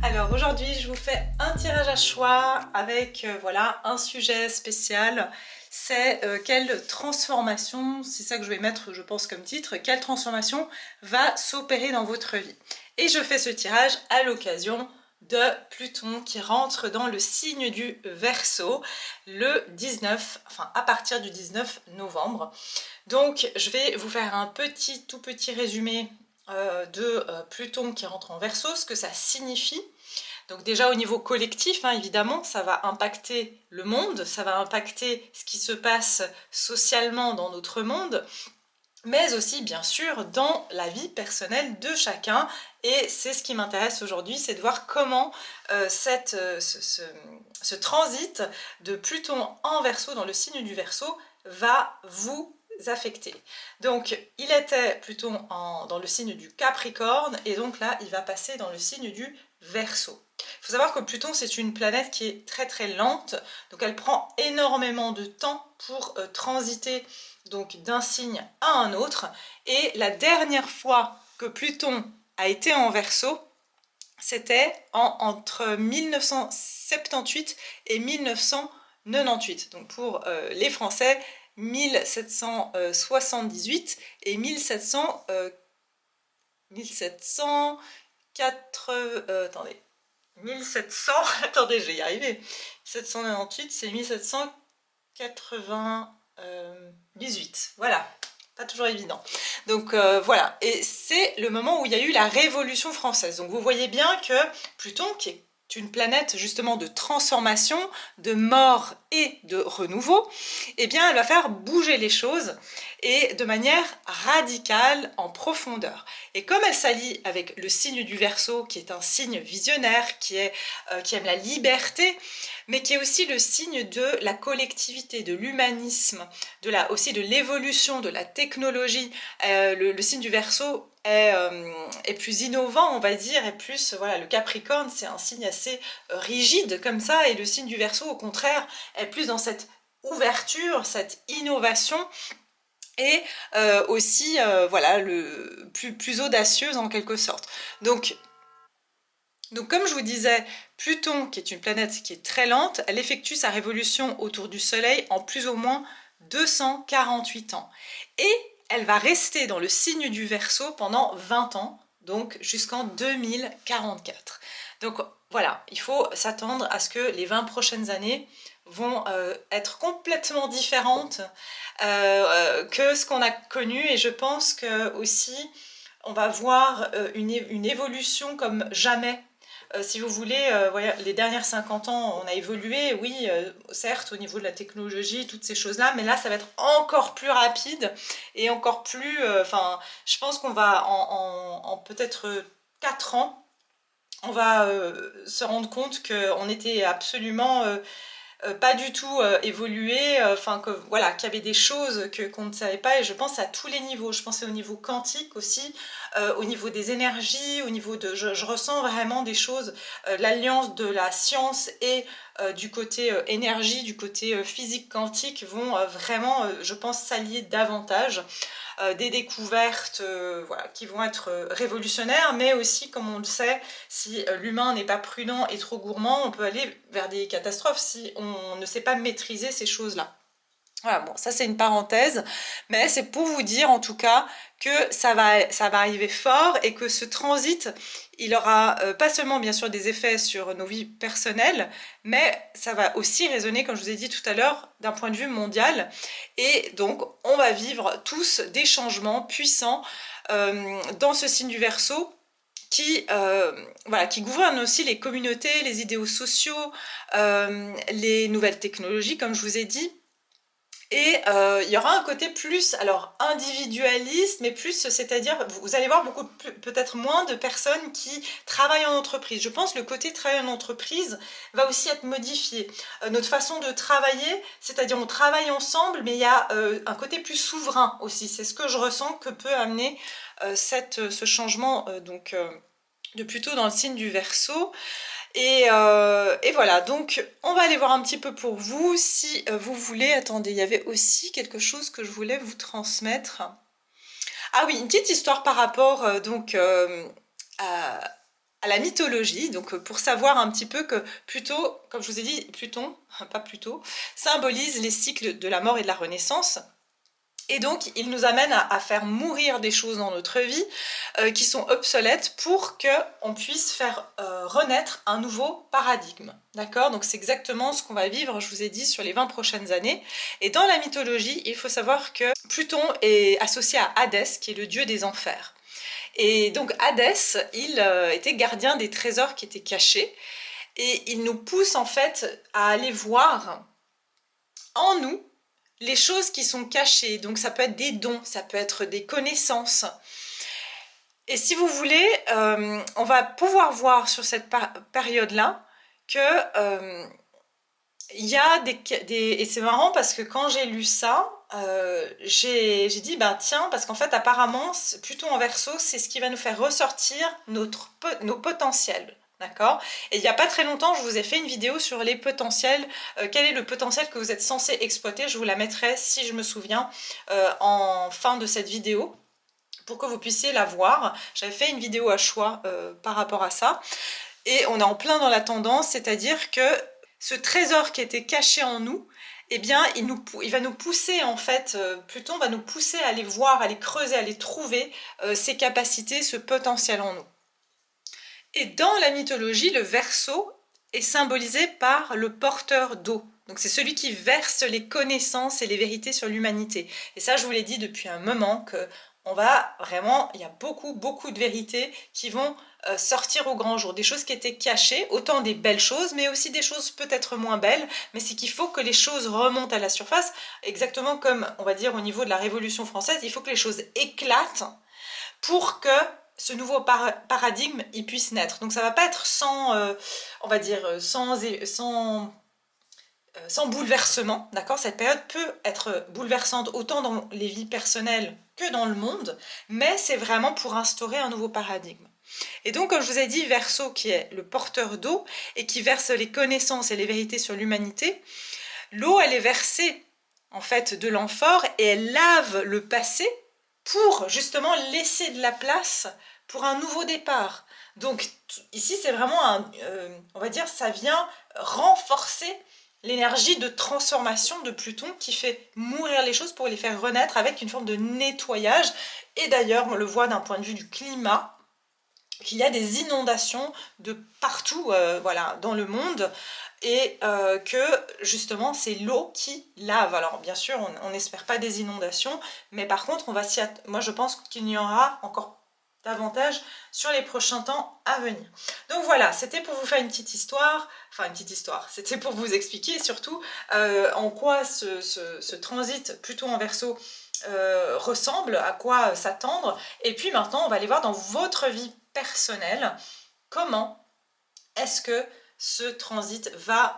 Alors aujourd'hui, je vous fais un tirage à choix avec voilà un sujet spécial. C'est quelle transformation, c'est ça que je vais mettre, je pense, comme titre, quelle transformation va s'opérer dans votre vie. Et je fais ce tirage à l'occasion de Pluton qui rentre dans le signe du Verseau le 19, enfin à partir du 19 novembre. Donc je vais vous faire un tout petit résumé de Pluton qui rentre en Verseau, ce que ça signifie. Donc déjà au niveau collectif, hein, évidemment, ça va impacter le monde, ça va impacter ce qui se passe socialement dans notre monde, mais aussi bien sûr dans la vie personnelle de chacun. Et c'est ce qui m'intéresse aujourd'hui, c'est de voir comment ce transit de Pluton en Verseau, dans le signe du Verseau, va vous affecter. Donc il était Pluton dans le signe du Capricorne, et donc là il va passer dans le signe du Verseau. Il faut savoir que Pluton, c'est une planète qui est très très lente, donc elle prend énormément de temps pour transiter donc d'un signe à un autre. Et la dernière fois que Pluton a été en Verseau, c'était entre 1978 et 1998. Donc pour les Français, 1778 et 1780... attendez, 1700, attendez, je vais y arriver. 1798, c'est 1798. Voilà, pas toujours évident. Donc voilà, et c'est le moment où il y a eu la Révolution française. Donc vous voyez bien que Pluton, qui est une planète justement de transformation, de mort et de renouveau, eh bien elle va faire bouger les choses et de manière radicale, en profondeur. Et comme elle s'allie avec le signe du Verseau, qui est un signe visionnaire, qui aime la liberté, mais qui est aussi le signe de la collectivité, de l'humanisme, aussi de l'évolution, de la technologie. Le signe du Verseau est plus innovant, on va dire, et plus, voilà, le Capricorne, c'est un signe assez rigide comme ça, et le signe du Verseau, au contraire, est plus dans cette ouverture, cette innovation, et aussi, voilà, plus audacieuse en quelque sorte. Donc comme je vous disais, Pluton, qui est une planète qui est très lente, elle effectue sa révolution autour du Soleil en plus ou moins 248 ans. Et elle va rester dans le signe du Verseau pendant 20 ans, donc jusqu'en 2044. Donc voilà, il faut s'attendre à ce que les 20 prochaines années vont être complètement différentes que ce qu'on a connu, et je pense que aussi on va voir une évolution comme jamais. Si vous voulez, voilà, les dernières 50 ans, on a évolué, oui, certes, au niveau de la technologie, toutes ces choses-là, mais là, ça va être encore plus rapide et encore plus... Enfin, je pense qu'on va, en peut-être 4 ans, on va se rendre compte qu'on était absolument... pas du tout évolué, enfin que voilà, qu'il y avait des choses qu'on ne savait pas, et je pense à tous les niveaux. Je pensais au niveau quantique aussi, au niveau des énergies, au niveau de... Je ressens vraiment des choses, l'alliance de la science et du côté énergie, du côté physique quantique vont vraiment, je pense, s'allier davantage. Des découvertes voilà, qui vont être révolutionnaires, mais aussi, comme on le sait, si l'humain n'est pas prudent et trop gourmand, on peut aller vers des catastrophes si on ne sait pas maîtriser ces choses-là. Voilà, bon, ça c'est une parenthèse, mais c'est pour vous dire en tout cas que ça va arriver fort, et que ce transit, il aura pas seulement bien sûr des effets sur nos vies personnelles, mais ça va aussi résonner, comme je vous ai dit tout à l'heure, d'un point de vue mondial. Et donc on va vivre tous des changements puissants dans ce signe du Verseau, voilà, qui gouverne aussi les communautés, les idéaux sociaux, les nouvelles technologies, comme je vous ai dit. Et il y aura un côté plus, alors individualiste, mais plus, c'est-à-dire, vous allez voir beaucoup, peut-être moins de personnes qui travaillent en entreprise. Je pense que le côté travail en entreprise va aussi être modifié. Notre façon de travailler, c'est-à-dire on travaille ensemble, mais il y a un côté plus souverain aussi. C'est ce que je ressens que peut amener ce changement de Pluton dans le signe du Verseau. Et voilà, donc on va aller voir un petit peu pour vous, si vous voulez. Attendez, il y avait aussi quelque chose que je voulais vous transmettre. Ah oui, une petite histoire par rapport à à la mythologie, donc pour savoir un petit peu que Pluton, comme je vous ai dit, Pluton, pas Pluto, symbolise les cycles de la mort et de la renaissance. Et donc, il nous amène à faire mourir des choses dans notre vie qui sont obsolètes pour qu'on puisse faire renaître un nouveau paradigme. D'accord? Donc, c'est exactement ce qu'on va vivre, je vous ai dit, sur les 20 prochaines années. Et dans la mythologie, il faut savoir que Pluton est associé à Hadès, qui est le dieu des enfers. Et donc, Hadès, il était gardien des trésors qui étaient cachés. Et il nous pousse, en fait, à aller voir en nous les choses qui sont cachées. Donc ça peut être des dons, ça peut être des connaissances. Et si vous voulez, on va pouvoir voir sur cette période-là que il y a et c'est marrant parce que quand j'ai lu ça, j'ai dit bah tiens, parce qu'en fait apparemment Pluton en Verseau, c'est ce qui va nous faire ressortir nos potentiels. D'accord? Et il n'y a pas très longtemps, je vous ai fait une vidéo sur les potentiels. Quel est le potentiel que vous êtes censé exploiter? Je vous la mettrai, si je me souviens, en fin de cette vidéo, pour que vous puissiez la voir. J'avais fait une vidéo à choix par rapport à ça. Et on est en plein dans la tendance, c'est-à-dire que ce trésor qui était caché en nous, eh bien, il va nous pousser, en fait, Pluton va nous pousser à aller voir, à aller creuser, à aller trouver ses capacités, ce potentiel en nous. Et dans la mythologie, le Verseau est symbolisé par le porteur d'eau. Donc c'est celui qui verse les connaissances et les vérités sur l'humanité. Et ça, je vous l'ai dit depuis un moment, que on va vraiment, il y a beaucoup de vérités qui vont sortir au grand jour. Des choses qui étaient cachées, autant des belles choses, mais aussi des choses peut-être moins belles. Mais c'est qu'il faut que les choses remontent à la surface, exactement comme, on va dire, au niveau de la Révolution française, il faut que les choses éclatent pour que ce nouveau paradigme il puisse naître. Donc ça va pas être sans, on va dire, sans bouleversement, d'accord? Cette période peut être bouleversante autant dans les vies personnelles que dans le monde, mais c'est vraiment pour instaurer un nouveau paradigme. Et donc, comme je vous ai dit, Verseau qui est le porteur d'eau et qui verse les connaissances et les vérités sur l'humanité, l'eau elle est versée en fait de l'amphore et elle lave le passé pour justement laisser de la place pour un nouveau départ. Donc ici c'est vraiment on va dire, ça vient renforcer l'énergie de transformation de Pluton qui fait mourir les choses pour les faire renaître avec une forme de nettoyage. Et d'ailleurs on le voit d'un point de vue du climat, qu'il y a des inondations de partout voilà, dans le monde et que justement c'est l'eau qui lave. Alors bien sûr on n'espère pas des inondations, mais par contre moi je pense qu'il y aura encore davantage sur les prochains temps à venir. Donc voilà, c'était pour vous faire une petite histoire, c'était pour vous expliquer surtout en quoi ce transit Pluton en Verseau ressemble, à quoi s'attendre. Et puis maintenant on va aller voir dans votre vie personnelle comment est-ce que ce transit va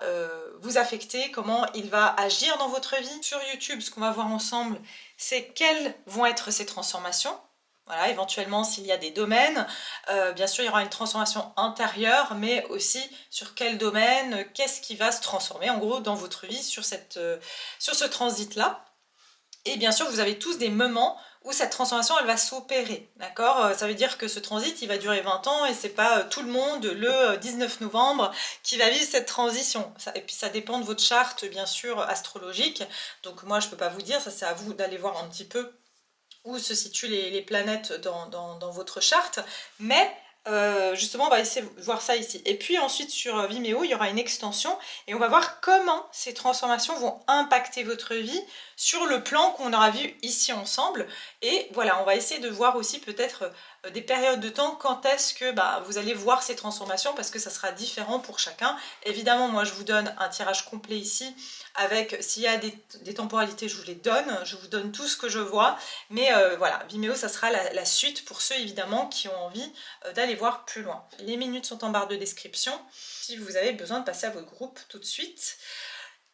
vous affecter, comment il va agir dans votre vie. Sur YouTube, ce qu'on va voir ensemble, c'est quelles vont être ces transformations. Voilà, éventuellement s'il y a des domaines, bien sûr il y aura une transformation intérieure, mais aussi sur quel domaine, qu'est-ce qui va se transformer en gros dans votre vie sur ce transit-là. Et bien sûr, vous avez tous des moments où cette transformation, elle va s'opérer, d'accord? Ça veut dire que ce transit, il va durer 20 ans et c'est pas tout le monde le 19 novembre qui va vivre cette transition. Et puis ça dépend de votre charte, bien sûr, astrologique. Donc moi, je peux pas vous dire, ça c'est à vous d'aller voir un petit peu où se situent les planètes dans votre charte. Mais justement, on va essayer de voir ça ici. Et puis ensuite, sur Vimeo, il y aura une extension et on va voir comment ces transformations vont impacter votre vie sur le plan qu'on aura vu ici ensemble. Et voilà, on va essayer de voir aussi peut-être des périodes de temps quand est-ce que vous allez voir ces transformations, parce que ça sera différent pour chacun. Évidemment, moi je vous donne un tirage complet ici avec, s'il y a des temporalités, je vous les donne, je vous donne tout ce que je vois, mais voilà, Vimeo ça sera la suite pour ceux évidemment qui ont envie d'aller voir plus loin. Les minutes sont en barre de description si vous avez besoin de passer à votre groupe tout de suite.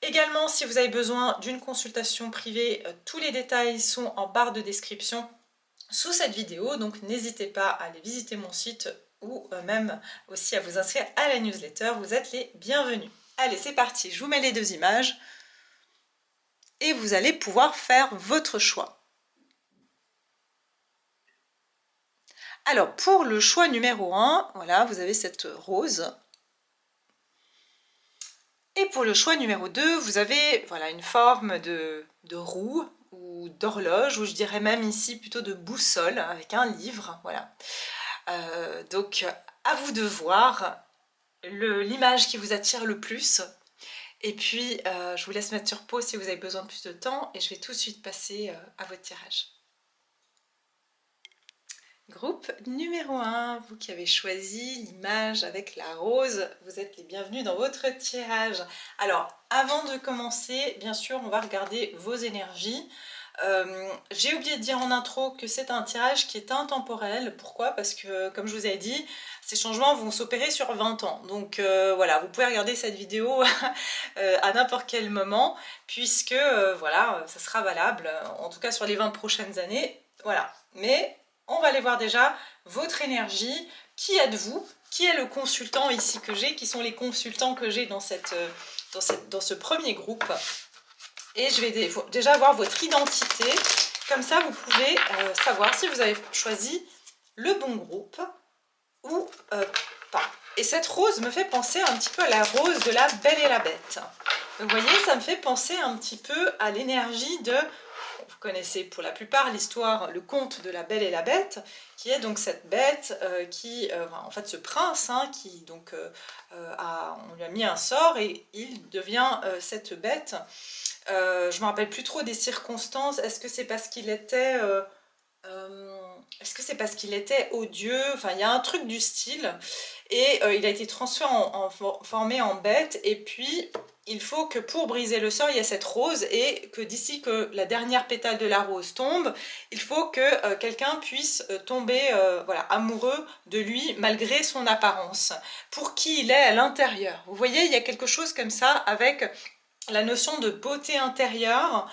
Également, si vous avez besoin d'une consultation privée, tous les détails sont en barre de description sous cette vidéo, donc n'hésitez pas à aller visiter mon site ou même aussi à vous inscrire à la newsletter, vous êtes les bienvenus. Allez, c'est parti, je vous mets les deux images et vous allez pouvoir faire votre choix. Alors, pour le choix numéro 1, voilà, vous avez cette rose. Et pour le choix numéro 2, vous avez voilà, une forme de roue ou d'horloge, ou je dirais même ici plutôt de boussole, avec un livre, voilà. Donc, à vous de voir l'image qui vous attire le plus. Et puis, je vous laisse mettre sur pause si vous avez besoin de plus de temps, et je vais tout de suite passer à votre tirage. Groupe numéro 1, vous qui avez choisi l'image avec la rose, vous êtes les bienvenus dans votre tirage. Alors, avant de commencer, bien sûr, on va regarder vos énergies. J'ai oublié de dire en intro que c'est un tirage qui est intemporel. Pourquoi? Parce que, comme je vous ai dit, ces changements vont s'opérer sur 20 ans. Donc voilà, vous pouvez regarder cette vidéo à n'importe quel moment, puisque voilà, ça sera valable, en tout cas sur les 20 prochaines années. Voilà, mais on va aller voir déjà votre énergie. Qui êtes-vous? Qui est le consultant ici que j'ai? Qui sont les consultants que j'ai dans ce premier groupe? Et je vais déjà voir votre identité. Comme ça, vous pouvez savoir si vous avez choisi le bon groupe ou pas. Et cette rose me fait penser un petit peu à la rose de la Belle et la Bête. Donc, vous voyez, ça me fait penser un petit peu à l'énergie de... Vous connaissez pour la plupart l'histoire, le conte de la Belle et la Bête, qui est donc cette bête en fait ce prince, hein, qui donc on lui a mis un sort et il devient cette bête. Je ne me rappelle plus trop des circonstances. Est-ce que c'est parce qu'il était odieux? Enfin, il y a un truc du style. Et il a été transformé en bête. Et puis, il faut que pour briser le sort, il y a cette rose. Et que d'ici que la dernière pétale de la rose tombe, il faut que quelqu'un puisse tomber voilà, amoureux de lui malgré son apparence. Pour qui il est à l'intérieur. Vous voyez, il y a quelque chose comme ça avec... la notion de beauté intérieure,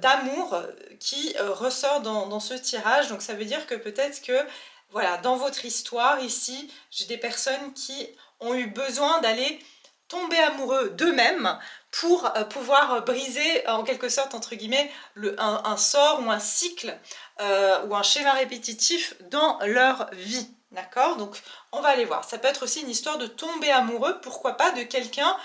d'amour qui ressort dans ce tirage. Donc ça veut dire que peut-être que voilà, dans votre histoire ici, j'ai des personnes qui ont eu besoin d'aller tomber amoureux d'eux-mêmes pour pouvoir briser en quelque sorte entre guillemets un sort ou un cycle ou un schéma répétitif dans leur vie. D'accord? Donc on va aller voir. Ça peut être aussi une histoire de tomber amoureux, pourquoi pas, de quelqu'un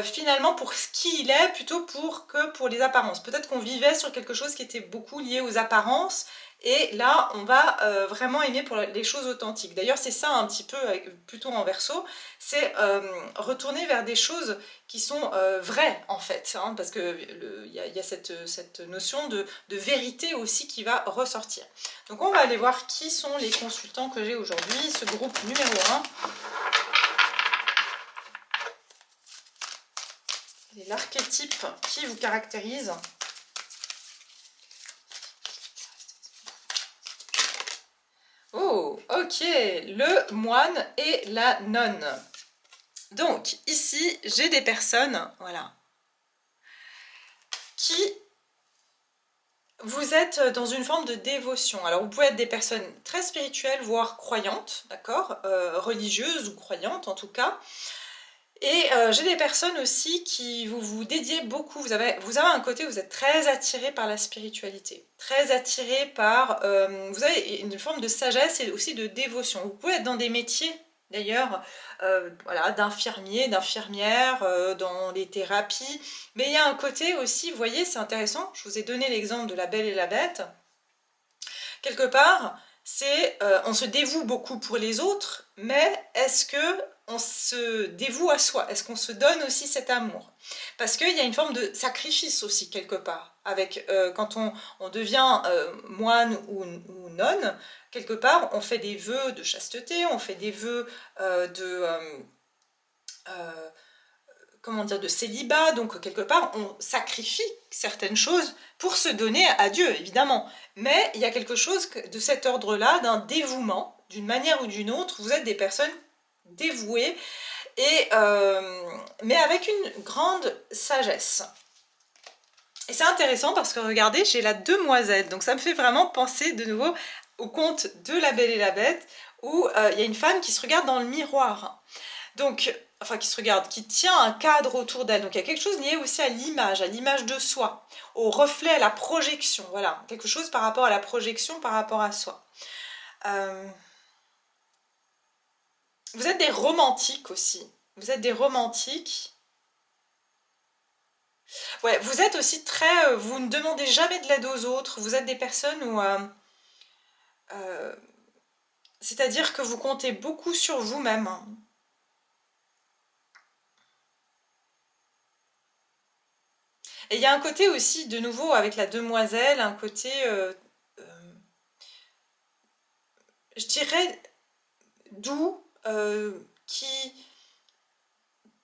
finalement pour qui il est plutôt que pour les apparences. Peut-être qu'on vivait sur quelque chose qui était beaucoup lié aux apparences et là on va vraiment aimer pour les choses authentiques. D'ailleurs c'est ça un petit peu plutôt en verso, c'est retourner vers des choses qui sont vraies en fait, hein, parce que y a cette notion de vérité aussi qui va ressortir. Donc on va aller voir qui sont les consultants que j'ai aujourd'hui, ce groupe numéro 1. L'archétype qui vous caractérise. Oh, ok, le moine et la nonne. Donc, ici, j'ai des personnes, voilà, qui... Vous êtes dans une forme de dévotion. Alors, vous pouvez être des personnes très spirituelles, voire croyantes, d'accord, religieuses ou croyantes en tout cas. Et j'ai des personnes aussi qui vous dédiez beaucoup, vous avez un côté où vous êtes très attiré par la spiritualité, très attiré par, vous avez une forme de sagesse et aussi de dévotion. Vous pouvez être dans des métiers d'ailleurs, voilà, d'infirmiers, d'infirmières, dans les thérapies, mais il y a un côté aussi, vous voyez, c'est intéressant, je vous ai donné l'exemple de la Belle et la Bête, quelque part, c'est on se dévoue beaucoup pour les autres, mais est-ce que on se dévoue à soi? Est-ce qu'on se donne aussi cet amour? Parce qu'il y a une forme de sacrifice aussi quelque part, avec quand on devient moine ou nonne, quelque part on fait des vœux de chasteté, on fait des vœux comment dire, de célibat, donc quelque part on sacrifie certaines choses pour se donner à Dieu évidemment, mais il y a quelque chose de cet ordre-là, d'un dévouement, d'une manière ou d'une autre, vous êtes des personnes dévouées, et, mais avec une grande sagesse. Et c'est intéressant parce que regardez, j'ai la demoiselle, donc ça me fait vraiment penser de nouveau au conte de la Belle et la Bête, où il y a une femme qui se regarde dans le miroir. Donc enfin qui se regarde, qui tient un cadre autour d'elle. Donc il y a quelque chose lié aussi à l'image de soi, au reflet, à la projection. Voilà, quelque chose par rapport à la projection, par rapport à soi. Vous êtes des romantiques aussi. Vous êtes des romantiques. Ouais, vous êtes aussi très... vous ne demandez jamais de l'aide aux autres. Vous êtes des personnes où... c'est-à-dire que vous comptez beaucoup sur vous-même. Et il y a un côté aussi, de nouveau, avec la demoiselle, un côté, je dirais, doux,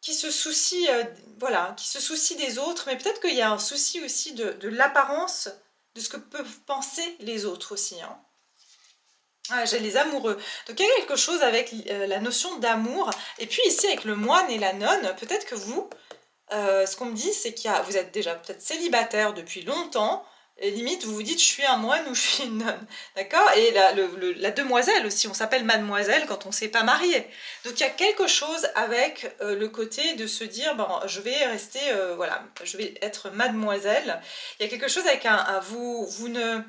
qui se soucie, voilà, qui se soucie des autres, mais peut-être qu'il y a un souci aussi de l'apparence de ce que peuvent penser les autres aussi. Hein. Ah, j'ai les amoureux. Donc il y a quelque chose avec la notion d'amour. Et puis ici, avec le moine et la nonne, peut-être que vous, ce qu'on me dit, c'est vous êtes déjà peut-être célibataire depuis longtemps, et limite vous vous dites je suis un moine ou je suis une nonne, d'accord? Et la demoiselle aussi, on s'appelle mademoiselle quand on ne s'est pas marié. Donc il y a quelque chose avec le côté de se dire bon, je vais rester, voilà, je vais être mademoiselle. Il y a quelque chose avec vous ne...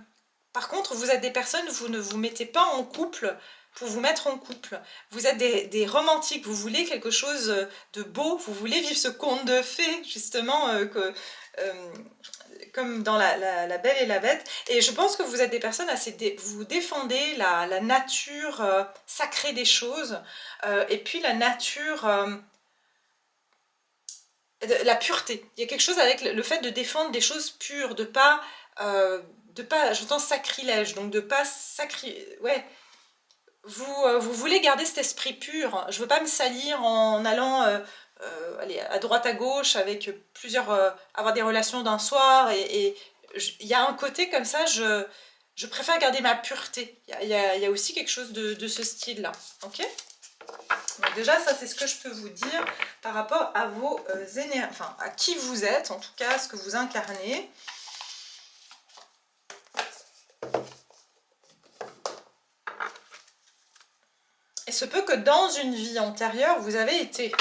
Par contre, vous êtes des personnes, vous ne vous mettez pas en couple pour vous mettre en couple. Vous êtes des romantiques, vous voulez quelque chose de beau, vous voulez vivre ce conte de fées, justement, euh, comme dans la Belle et la Bête. Et je pense que vous êtes des personnes vous défendez la nature sacrée des choses, et puis la nature, la pureté. Il y a quelque chose avec le fait de défendre des choses pures, de pas, j'entends sacrilège, donc de pas ouais, vous voulez garder cet esprit pur. Je veux pas me salir en allant aller à droite à gauche avec plusieurs, avoir des relations d'un soir. Et il y a un côté comme ça, je préfère garder ma pureté. Il y a aussi quelque chose de ce style-là. Ok? Donc déjà, ça c'est ce que je peux vous dire par rapport à vos énergies, enfin à qui vous êtes, en tout cas, ce que vous incarnez. Il se peut que dans une vie antérieure, vous avez été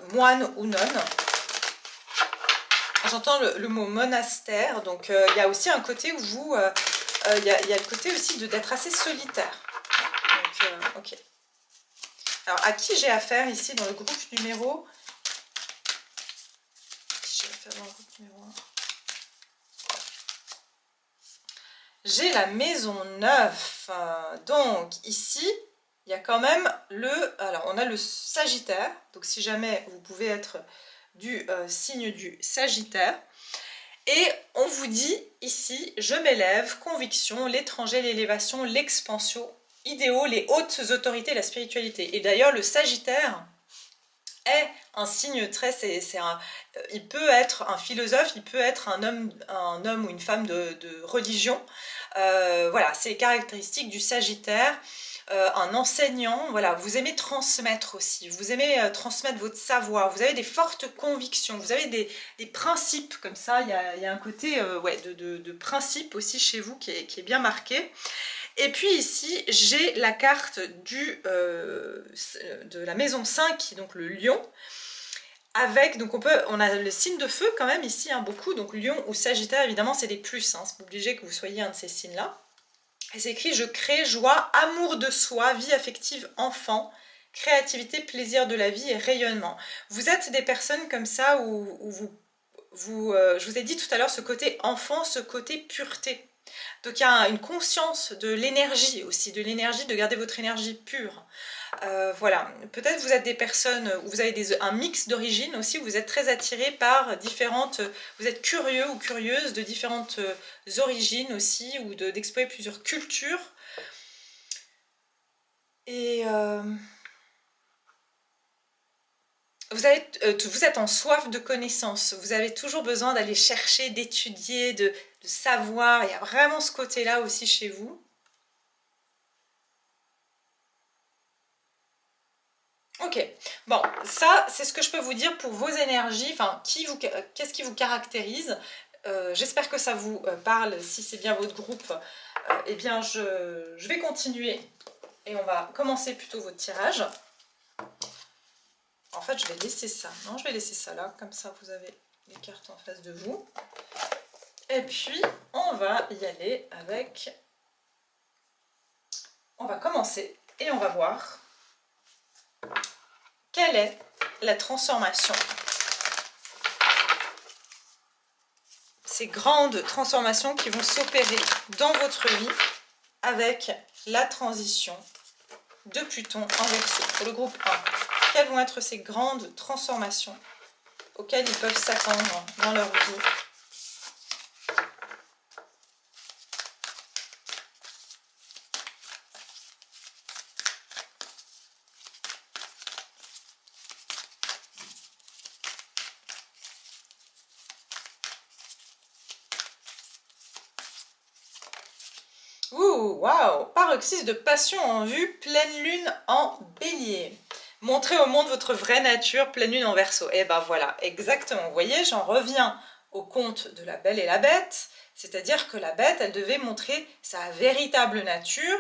moine ou nonne. J'entends le mot monastère, donc il y a aussi un côté où vous... il y a le côté aussi d'être assez solitaire. Donc, ok. Alors, à qui j'ai affaire ici dans le groupe numéro... J'ai affaire dans le groupe numéro 1. J'ai la maison 9. Donc, ici... Il y a quand même alors on a le Sagittaire, donc si jamais vous pouvez être du signe du Sagittaire, et on vous dit ici, je m'élève, conviction, l'étranger, l'élévation, l'expansion, idéaux, les hautes autorités, la spiritualité. Et d'ailleurs le Sagittaire est un signe très, il peut être un philosophe, il peut être un homme ou une femme de religion. Voilà, c'est les caractéristiques du Sagittaire. Un enseignant, voilà, vous aimez transmettre aussi, vous aimez transmettre votre savoir, vous avez des fortes convictions, vous avez des principes comme ça, il y a un côté ouais, de principe aussi chez vous qui est bien marqué. Et puis ici, j'ai la carte de la maison 5, donc le lion, avec, donc on a le signe de feu quand même ici, hein, beaucoup, donc lion ou sagittaire, évidemment c'est des plus, hein, c'est pas obligé que vous soyez un de ces signes-là. Et c'est écrit « Je crée joie, amour de soi, vie affective, enfant, créativité, plaisir de la vie et rayonnement. » Vous êtes des personnes comme ça où je vous ai dit tout à l'heure ce côté enfant, ce côté pureté. Donc il y a une conscience de l'énergie aussi, de l'énergie, de garder votre énergie pure. Voilà, peut-être vous êtes des personnes où vous avez un mix d'origines aussi, où vous êtes très attiré par différentes, vous êtes curieux ou curieuse de différentes origines aussi, ou d'explorer plusieurs cultures. Et vous êtes en soif de connaissances, vous avez toujours besoin d'aller chercher, d'étudier, de savoir, il y a vraiment ce côté-là aussi chez vous. Ok, bon, ça c'est ce que je peux vous dire pour vos énergies, enfin, qu'est-ce qui vous caractérise. J'espère que ça vous parle, si c'est bien votre groupe, eh bien je vais continuer et on va commencer plutôt votre tirage. En fait, je vais laisser ça. Non, je vais laisser ça là. Comme ça, vous avez les cartes en face de vous. Et puis, on va y aller avec... On va commencer et on va voir quelle est la transformation. Ces grandes transformations qui vont s'opérer dans votre vie avec la transition de Pluton en Verseau. Pour le groupe 1, quelles vont être ces grandes transformations auxquelles ils peuvent s'attendre dans leur vie? Ouh, waouh! Paroxysme de passion en vue, pleine lune en Bélier. Montrez au monde votre vraie nature, pleine lune en Verseau. Et ben voilà, exactement. Vous voyez, j'en reviens au conte de la Belle et la Bête. C'est-à-dire que la Bête, elle devait montrer sa véritable nature.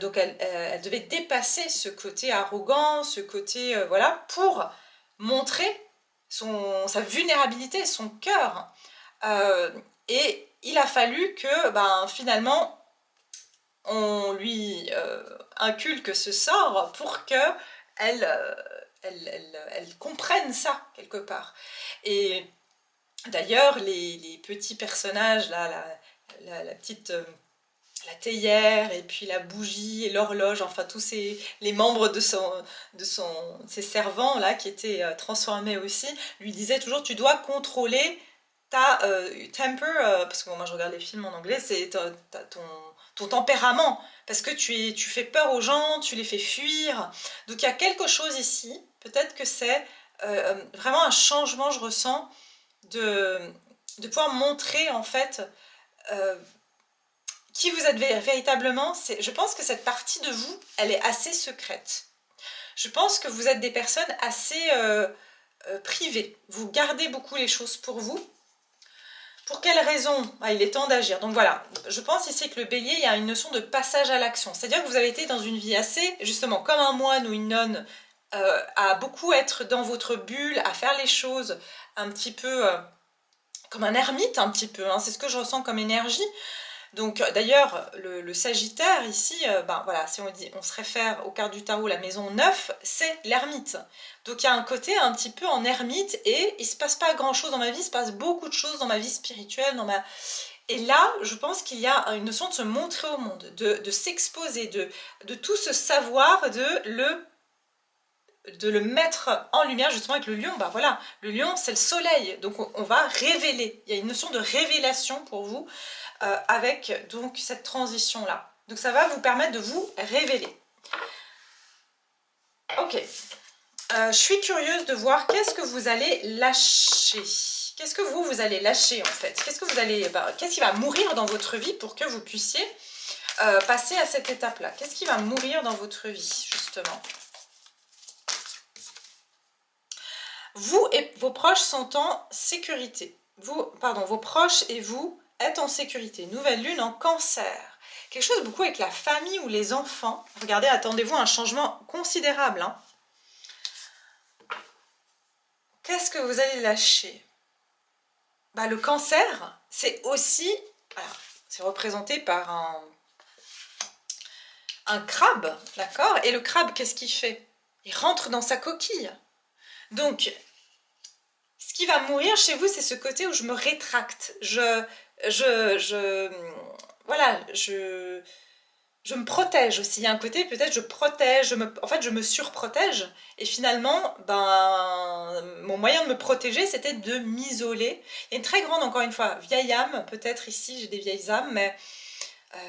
Donc elle devait dépasser ce côté arrogant, ce côté, voilà, pour montrer sa vulnérabilité, son cœur. Et il a fallu que, finalement, on lui inculque ce sort pour qu'elle elle comprenne ça, quelque part. Et d'ailleurs, les petits personnages, là, la petite... la théière, et puis la bougie, et l'horloge, enfin tous les membres de ses servants, là, qui étaient transformés aussi, lui disaient toujours, tu dois contrôler ta temper, parce que moi je regarde les films en anglais, c'est ton tempérament, parce que tu fais peur aux gens, tu les fais fuir. Donc il y a quelque chose ici, peut-être que c'est vraiment un changement, je ressens, de pouvoir montrer en fait qui vous êtes véritablement. Je pense que cette partie de vous, elle est assez secrète. Je pense que vous êtes des personnes assez privées. Vous gardez beaucoup les choses pour vous. Pour quelle raison? Il est temps d'agir. Donc voilà, je pense ici que le Bélier, il y a une notion de passage à l'action. C'est-à-dire que vous avez été dans une vie assez, justement, comme un moine ou une nonne, à beaucoup être dans votre bulle, à faire les choses un petit peu comme un ermite, un petit peu. C'est ce que je ressens comme énergie. Donc d'ailleurs, le Sagittaire ici, voilà, si on se réfère au quart du tarot, la maison 9, c'est l'ermite. Donc il y a un côté un petit peu en ermite, et il ne se passe pas grand chose dans ma vie, il se passe beaucoup de choses dans ma vie spirituelle, et là, je pense qu'il y a une notion de se montrer au monde, de s'exposer, de tout ce savoir, de le mettre en lumière, justement avec le lion. Voilà, le lion, c'est le soleil, donc on va révéler. Il y a une notion de révélation pour vous, avec donc cette transition là. Donc ça va vous permettre de vous révéler. Ok, je suis curieuse de voir qu'est-ce que vous allez lâcher. Qu'est-ce que vous allez lâcher en fait? Qu'est-ce qui va mourir dans votre vie pour que vous puissiez passer à cette étape là? Qu'est-ce qui va mourir dans votre vie justement? Vous et vos proches sont en sécurité. Vos proches et vous êtes en sécurité. Nouvelle lune en Cancer. Quelque chose beaucoup avec la famille ou les enfants. Regardez, attendez-vous à un changement considérable. Qu'est-ce que vous allez lâcher? Le Cancer, c'est aussi... c'est représenté par un crabe, d'accord? Et le crabe, qu'est-ce qu'il fait? Il rentre dans sa coquille. Donc, ce qui va mourir chez vous, c'est ce côté où je me rétracte. Voilà, je me protège aussi. Il y a un côté, peut-être, je protège, en fait, je me surprotège. Et finalement, mon moyen de me protéger, c'était de m'isoler. Il y a une très grande, encore une fois, vieille âme. Peut-être ici, j'ai des vieilles âmes, mais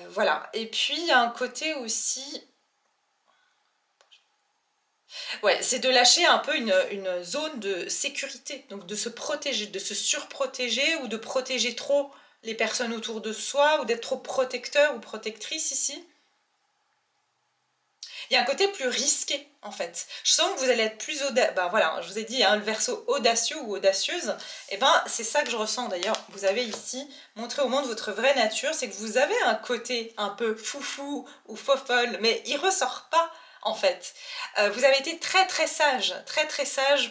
voilà. Et puis, il y a un côté aussi... Ouais, c'est de lâcher un peu une zone de sécurité, donc de se protéger, de se surprotéger ou de protéger trop les personnes autour de soi ou d'être trop protecteur ou protectrice ici. Il y a un côté plus risqué en fait. Je sens que vous allez être plus audacieux. Voilà, je vous ai dit, le Verseau audacieux ou audacieuse, et c'est ça que je ressens. D'ailleurs, vous avez ici montré au monde votre vraie nature, c'est que vous avez un côté un peu foufou ou fofolle, mais il ressort pas en fait. Vous avez été très très sage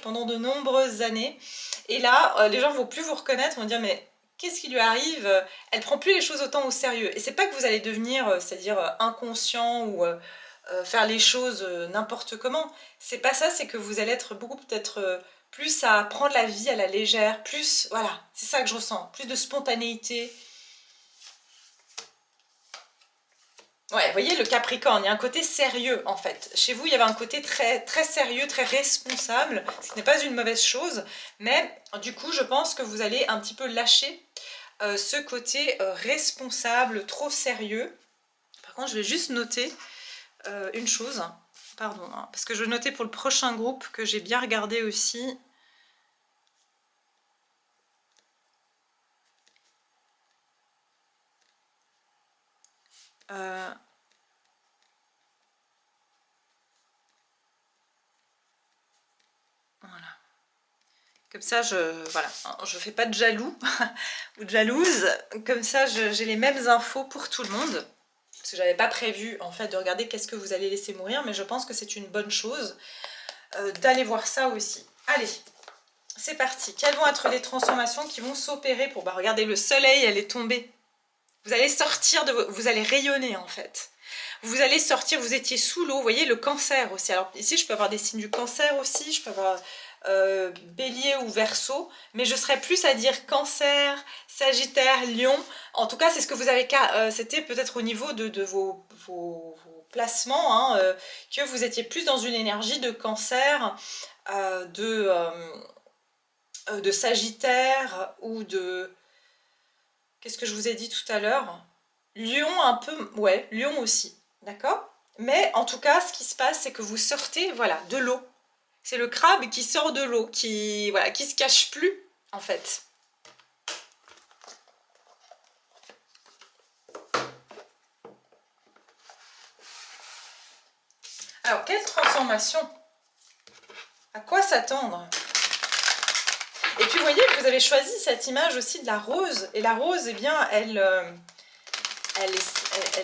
pendant de nombreuses années. Et là, les gens vont plus vous reconnaître, vont dire mais qu'est-ce qui lui arrive? Elle prend plus les choses autant au sérieux. Et c'est pas que vous allez devenir, c'est-à-dire inconscient ou faire les choses n'importe comment. C'est pas ça, c'est que vous allez être beaucoup peut-être plus à prendre la vie à la légère, plus, voilà, c'est ça que je ressens, plus de spontanéité. Ouais, vous voyez le Capricorne, il y a un côté sérieux en fait. Chez vous, il y avait un côté très sérieux, très responsable, ce qui n'est pas une mauvaise chose, mais du coup, je pense que vous allez un petit peu lâcher ce côté responsable, trop sérieux. Par contre, je vais juste noter une chose, pardon, hein, parce que je vais noter pour le prochain groupe que j'ai bien regardé aussi. Voilà. Comme ça, voilà, je fais pas de jaloux ou de jalouse. Comme ça, j'ai les mêmes infos pour tout le monde. Parce que j'avais pas prévu en fait de regarder qu'est-ce que vous allez laisser mourir, mais je pense que c'est une bonne chose d'aller voir ça aussi. Allez, c'est parti. Quelles vont être les transformations qui vont s'opérer pour... Bah regardez, le soleil, elle est tombée. Vous allez sortir de vous allez rayonner en fait. Vous allez sortir, vous étiez sous l'eau, vous voyez le cancer aussi. Alors ici je peux avoir des signes du cancer aussi, je peux avoir bélier ou verseau, mais je serais plus à dire cancer, sagittaire, lion. En tout cas c'est ce que vous avez, c'était peut-être au niveau de vos placements, hein, que vous étiez plus dans une énergie de cancer, de sagittaire ou de... Qu'est-ce que je vous ai dit tout à l'heure? Lion un peu, ouais, lion aussi, d'accord? Mais en tout cas, ce qui se passe, c'est que vous sortez, voilà, de l'eau. C'est le crabe qui sort de l'eau, voilà, qui se cache plus, en fait. Alors, quelle transformation? À quoi s'attendre? Et puis, vous voyez, vous avez choisi cette image aussi de la rose. Et la rose, eh bien, elle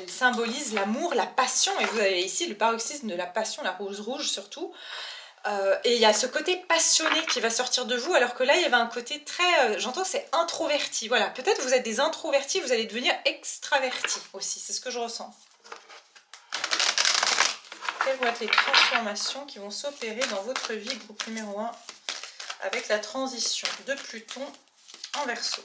symbolise l'amour, la passion. Et vous avez ici le paroxysme de la passion, la rose rouge surtout. Et il y a ce côté passionné qui va sortir de vous, alors que là, il y avait un côté très... j'entends que c'est introverti. Voilà, peut-être vous êtes des introvertis, vous allez devenir extravertis aussi. C'est ce que je ressens. Quelles vont être les transformations qui vont s'opérer dans votre vie, groupe numéro 1, avec la transition de Pluton en Verseau?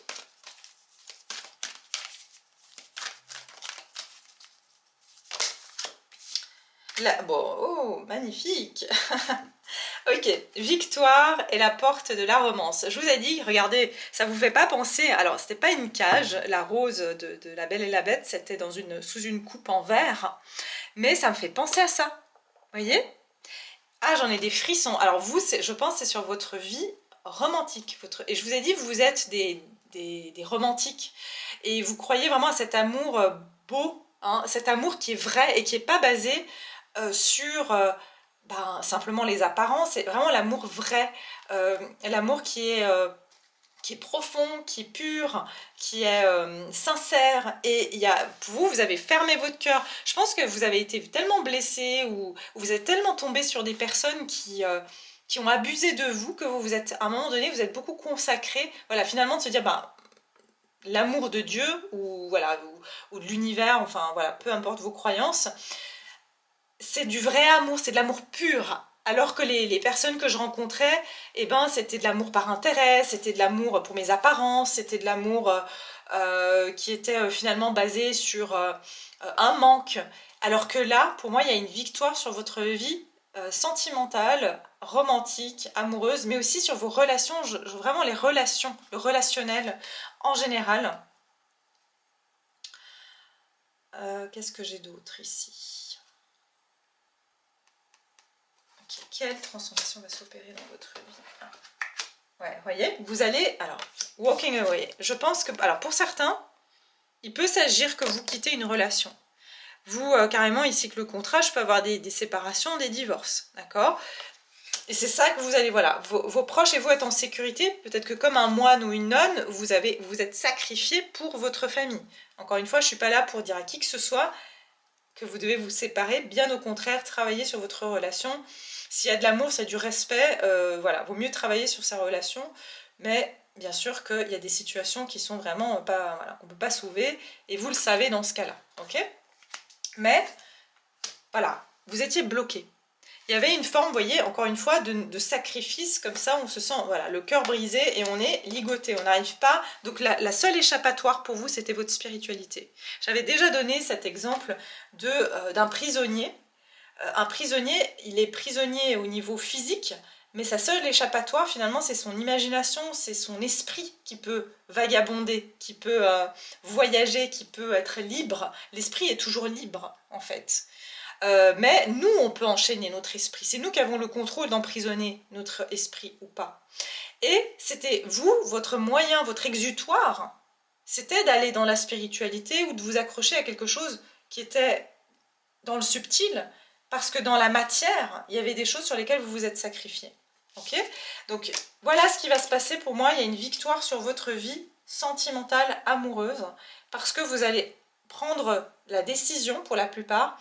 Là, bon, oh, magnifique. Ok, victoire est la porte de la romance. Je vous ai dit, regardez, ça vous fait pas penser... Alors, c'était pas une cage, la rose de La Belle et la Bête, c'était sous une coupe en verre. Mais ça me fait penser à ça. Vous voyez? Ah, j'en ai des frissons. Alors vous, je pense c'est sur votre vie romantique. Et je vous ai dit, vous êtes des romantiques. Et vous croyez vraiment à cet amour beau, hein, cet amour qui est vrai et qui n'est pas basé sur simplement les apparences. C'est vraiment l'amour vrai, l'amour qui est profond, qui est pur, qui est sincère. Et vous avez fermé votre cœur. Je pense que vous avez été tellement blessé ou vous êtes tellement tombé sur des personnes qui ont abusé de vous que vous êtes, à un moment donné, vous êtes beaucoup consacré. Voilà, finalement, de se dire, l'amour de Dieu ou, voilà, ou de l'univers, enfin, voilà, peu importe vos croyances, c'est du vrai amour, c'est de l'amour pur. Alors que les personnes que je rencontrais, eh ben, c'était de l'amour par intérêt, c'était de l'amour pour mes apparences, c'était de l'amour qui était finalement basé sur un manque. Alors que là, pour moi, il y a une victoire sur votre vie sentimentale, romantique, amoureuse, mais aussi sur vos relations, vraiment les relations, le relationnel en général. Qu'est-ce que j'ai d'autre ici? Okay. Quelle transformation va s'opérer dans votre vie? Ouais, vous voyez, vous allez, alors, walking away. Je pense que, alors pour certains, il peut s'agir que vous quittez une relation. Vous, carrément, ici que le contrat, je peux avoir des séparations, des divorces, d'accord? Et c'est ça que vous allez, voilà, vos proches et vous êtes en sécurité. Peut-être que comme un moine ou une nonne, vous êtes sacrifié pour votre famille. Encore une fois, je ne suis pas là pour dire à qui que ce soit, que vous devez vous séparer, bien au contraire, travailler sur votre relation. S'il y a de l'amour, c'est du respect, voilà, vaut mieux travailler sur sa relation, mais bien sûr qu'il y a des situations qui sont vraiment pas, voilà, qu'on ne peut pas sauver, et vous le savez dans ce cas-là, ok? Mais, voilà, vous étiez bloqué. Il y avait une forme, vous voyez, encore une fois, de sacrifice, comme ça, on se sent, voilà, le cœur brisé et on est ligoté, on n'arrive pas. Donc la seule échappatoire pour vous, c'était votre spiritualité. J'avais déjà donné cet exemple d'un prisonnier. Un prisonnier, il est prisonnier au niveau physique, mais sa seule échappatoire, finalement, c'est son imagination, c'est son esprit qui peut vagabonder, qui peut voyager, qui peut être libre. L'esprit est toujours libre, en fait. Mais nous, on peut enchaîner notre esprit. C'est nous qui avons le contrôle d'emprisonner notre esprit ou pas. Et c'était vous, votre moyen, votre exutoire, c'était d'aller dans la spiritualité ou de vous accrocher à quelque chose qui était dans le subtil, parce que dans la matière, il y avait des choses sur lesquelles vous vous êtes sacrifié. Ok? Donc voilà ce qui va se passer pour moi. Il y a une victoire sur votre vie sentimentale, amoureuse, parce que vous allez prendre la décision, pour la plupart,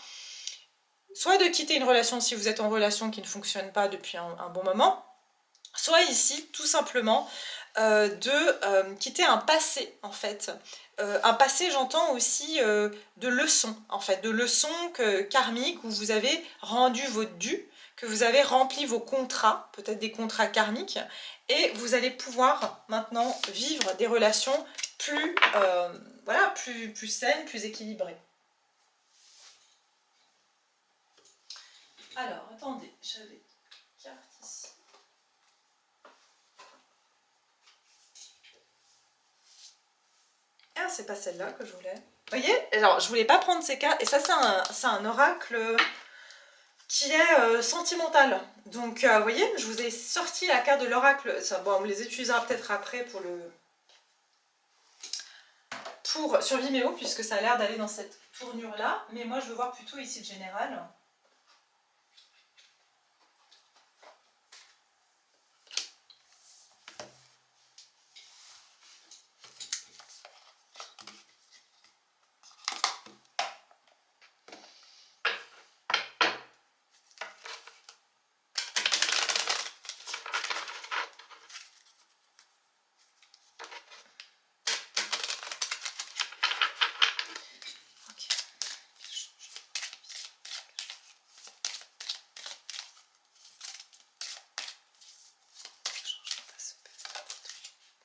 soit de quitter une relation si vous êtes en relation qui ne fonctionne pas depuis un bon moment, soit ici, tout simplement, de quitter un passé, en fait. Un passé, j'entends aussi de leçons, en fait, de leçons karmiques où vous avez rendu votre dû, que vous avez rempli vos contrats, peut-être des contrats karmiques, et vous allez pouvoir maintenant vivre des relations plus, voilà, plus saines, plus équilibrées. Alors, attendez, j'avais une carte ici. Ah, c'est pas celle-là que je voulais. Vous voyez? Alors, je voulais pas prendre ces cartes. Et ça, c'est un oracle qui est sentimental. Donc, vous voyez, je vous ai sorti la carte de l'oracle. Bon, on les utilisera peut-être après sur Vimeo, puisque ça a l'air d'aller dans cette tournure-là. Mais moi, je veux voir plutôt ici le général.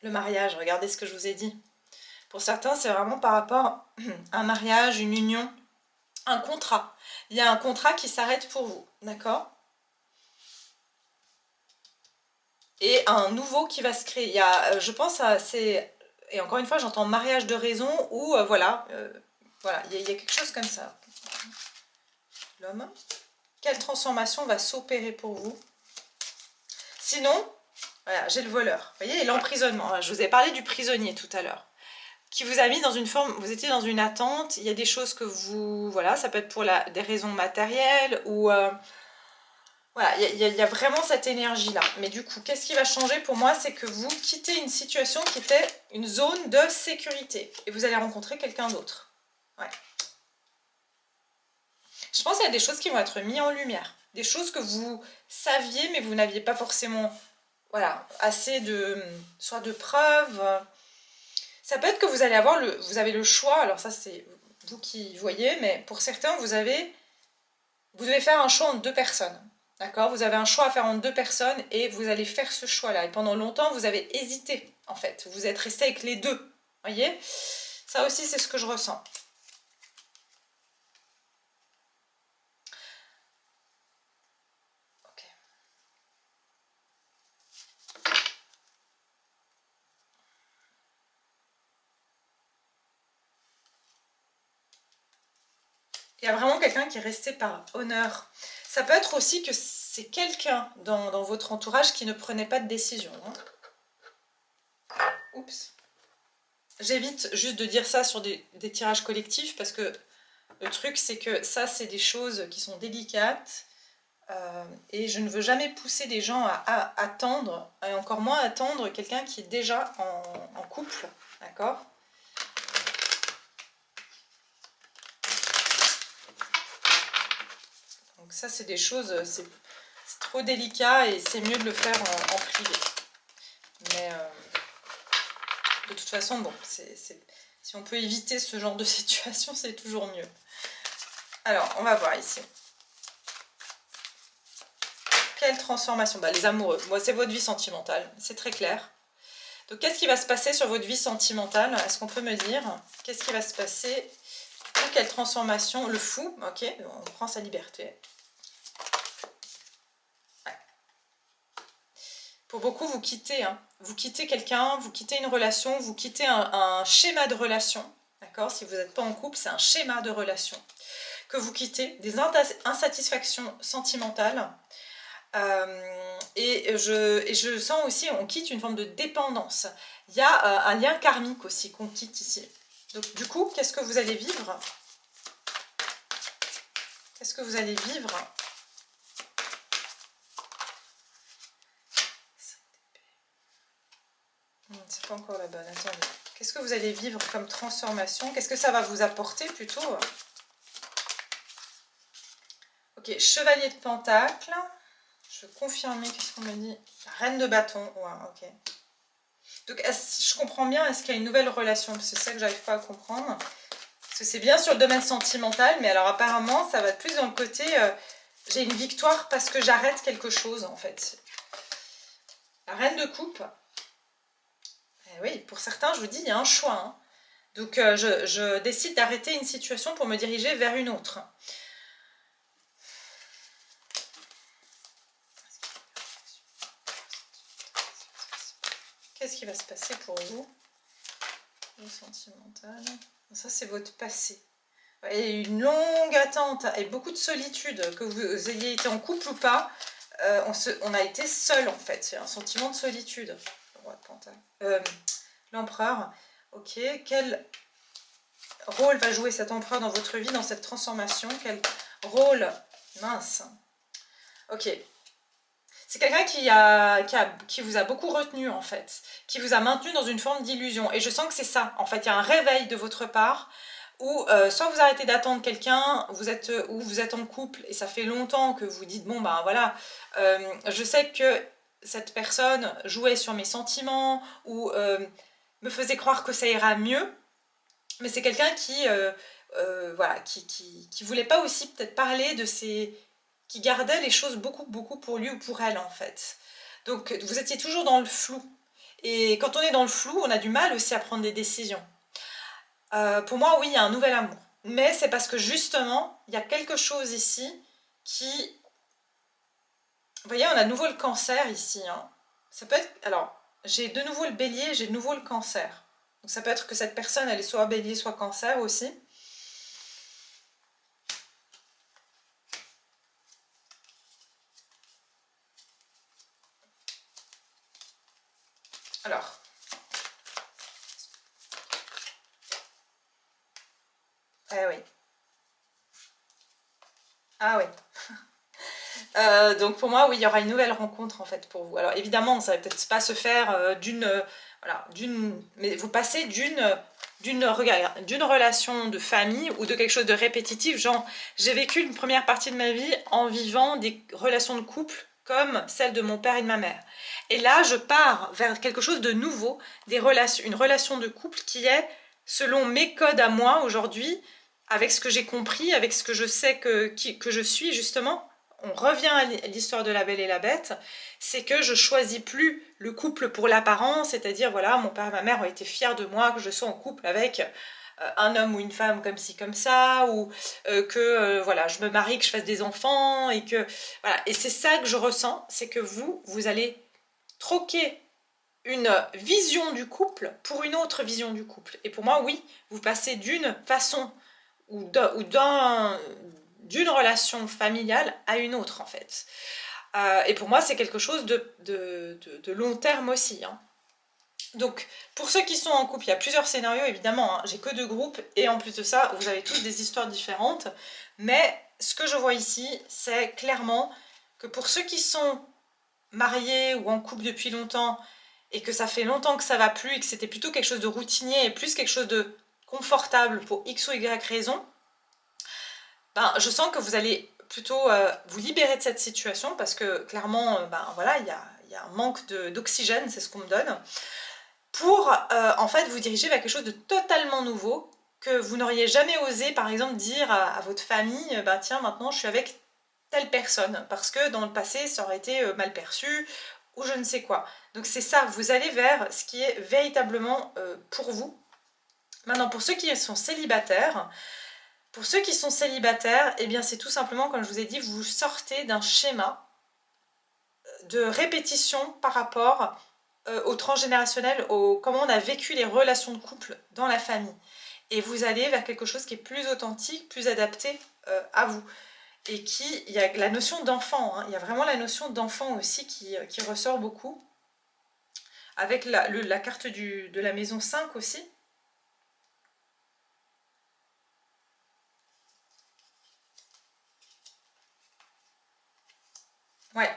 Le mariage, regardez ce que je vous ai dit. Pour certains, c'est vraiment par rapport à un mariage, une union, un contrat. Il y a un contrat qui s'arrête pour vous, d'accord? Et un nouveau qui va se créer. Il y a, je pense à et encore une fois, j'entends mariage de raison ou voilà, voilà, il y a quelque chose comme ça. L'homme. Quelle transformation va s'opérer pour vous? Sinon, voilà, j'ai le voleur. Vous voyez, et l'emprisonnement. Je vous ai parlé du prisonnier tout à l'heure, qui vous a mis dans une forme, vous étiez dans une attente, il y a des choses que vous, voilà, ça peut être pour des raisons matérielles ou, voilà, il y a vraiment cette énergie-là. Mais du coup, qu'est-ce qui va changer pour moi? C'est que vous quittez une situation qui était une zone de sécurité et vous allez rencontrer quelqu'un d'autre. Ouais. Je pense qu'il y a des choses qui vont être mises en lumière, des choses que vous saviez mais vous n'aviez pas forcément, voilà, assez soit de preuves. Ça peut être que vous allez avoir vous avez le choix, alors ça c'est vous qui voyez, mais pour certains vous devez faire un choix entre deux personnes. D'accord? Vous avez un choix à faire entre deux personnes et vous allez faire ce choix-là. Et pendant longtemps, vous avez hésité, en fait. Vous êtes resté avec les deux. Voyez? Ça aussi, c'est ce que je ressens. Ok. Il y a vraiment quelqu'un qui est resté par honneur. Ça peut être aussi que c'est quelqu'un dans votre entourage qui ne prenait pas de décision. Hein. Oups. J'évite juste de dire ça sur des tirages collectifs parce que le truc c'est que ça c'est des choses qui sont délicates et je ne veux jamais pousser des gens à attendre et encore moins attendre quelqu'un qui est déjà en couple, d'accord? ça, c'est des choses, c'est trop délicat et c'est mieux de le faire en privé. Mais de toute façon, bon, si on peut éviter ce genre de situation, c'est toujours mieux. Alors, on va voir ici. Quelle transformation? Bah, les amoureux. Moi, c'est votre vie sentimentale, c'est très clair. Donc, qu'est-ce qui va se passer sur votre vie sentimentale? Est-ce qu'on peut me dire? Qu'est-ce qui va se passer? Quelle transformation? Le fou, ok, on prend sa liberté. Ouais. Pour beaucoup, vous quittez, hein. Vous quittez quelqu'un, vous quittez une relation, vous quittez un schéma de relation. D'accord? Si vous n'êtes pas en couple, c'est un schéma de relation que vous quittez, des insatisfactions sentimentales. Et je sens aussi, on quitte une forme de dépendance. Il y a un lien karmique aussi qu'on quitte ici. Donc du coup, qu'est-ce que vous allez vivre? Qu'est-ce que vous allez vivre? C'est pas encore la bonne, attendez. Qu'est-ce que vous allez vivre comme transformation? Qu'est-ce que ça va vous apporter plutôt? Ok, chevalier de pentacle. Je veux confirmer, qu'est-ce qu'on me dit? Reine de bâton, ouais, ok. Donc, si je comprends bien, est-ce qu'il y a une nouvelle relation? C'est ça que j'arrive pas à comprendre. Parce que c'est bien sur le domaine sentimental, mais alors apparemment, ça va plus dans le côté... j'ai une victoire parce que j'arrête quelque chose, en fait. La reine de coupe. Eh oui, pour certains, je vous dis, il y a un choix. Hein. Donc, je décide d'arrêter une situation pour me diriger vers une autre. Qu'est-ce qui va se passer pour vous? Le sentimental. Ça, c'est votre passé. Et une longue attente et beaucoup de solitude, que vous ayez été en couple ou pas, on a été seul en fait. C'est un sentiment de solitude. L'empereur, ok. Quel rôle va jouer cet empereur dans votre vie, dans cette transformation? Quel rôle? Mince. Ok. C'est quelqu'un qui vous a beaucoup retenu en fait, qui vous a maintenu dans une forme d'illusion. Et je sens que c'est ça. En fait, il y a un réveil de votre part où soit vous arrêtez d'attendre quelqu'un, ou vous êtes en couple et ça fait longtemps que vous dites bon ben voilà, je sais que cette personne jouait sur mes sentiments ou me faisait croire que ça ira mieux, mais c'est quelqu'un voilà, qui voulait pas aussi peut-être parler de ses... qui gardait les choses beaucoup pour lui ou pour elle en fait. Donc vous étiez toujours dans le flou. Et quand on est dans le flou, on a du mal aussi à prendre des décisions. Pour moi, oui, il y a un nouvel amour. Mais c'est parce que justement, il y a quelque chose ici qui... Vous voyez, on a de nouveau le cancer ici. Hein. Ça peut être... Alors, j'ai de nouveau le bélier, j'ai de nouveau le cancer. Donc ça peut être que cette personne, elle est soit bélier, soit cancer aussi. Alors... Eh oui. Ah oui. Donc pour moi, oui, il y aura une nouvelle rencontre en fait pour vous. Alors évidemment, ça va peut-être pas se faire voilà, mais vous passez d'une relation de famille ou de quelque chose de répétitif. Genre, j'ai vécu une première partie de ma vie en vivant des relations de couple comme celle de mon père et de ma mère. Et là, je pars vers quelque chose de nouveau, une relation de couple qui est selon mes codes à moi aujourd'hui, avec ce que j'ai compris, avec ce que je sais que je suis justement. On revient à l'histoire de la Belle et la Bête, c'est que je choisis plus le couple pour l'apparence, c'est-à-dire voilà, mon père et ma mère ont été fiers de moi, que je sois en couple avec un homme ou une femme comme ci comme ça, ou que voilà, je me marie, que je fasse des enfants, et que voilà, et c'est ça que je ressens, c'est que vous allez troquer une vision du couple pour une autre vision du couple. Et pour moi, oui, vous passez d'une façon ou d'une relation familiale à une autre en fait. Et pour moi c'est quelque chose de long terme aussi. Hein. Donc pour ceux qui sont en couple, il y a plusieurs scénarios évidemment, hein. J'ai que 2 groupes et en plus de ça vous avez tous des histoires différentes. Mais ce que je vois ici c'est clairement que pour ceux qui sont mariés ou en couple depuis longtemps et que ça fait longtemps que ça va plus et que c'était plutôt quelque chose de routinier et plus quelque chose de confortable pour X ou Y raison, ben, je sens que vous allez plutôt vous libérer de cette situation parce que clairement, ben, voilà, il y a un manque d'oxygène, c'est ce qu'on me donne, pour en fait vous diriger vers quelque chose de totalement nouveau que vous n'auriez jamais osé par exemple dire à votre famille, bah tiens maintenant je suis avec telle personne, parce que dans le passé ça aurait été mal perçu ou je ne sais quoi. Donc c'est ça, vous allez vers ce qui est véritablement pour vous. Maintenant pour ceux qui sont célibataires, eh bien c'est tout simplement comme je vous ai dit, vous sortez d'un schéma de répétition par rapport au transgénérationnel, au comment on a vécu les relations de couple dans la famille. Et vous allez vers quelque chose qui est plus authentique, plus adapté à vous. Et il y a la notion d'enfant, hein, il y a vraiment la notion d'enfant aussi qui ressort beaucoup. Avec la carte de la maison 5 aussi. Ouais.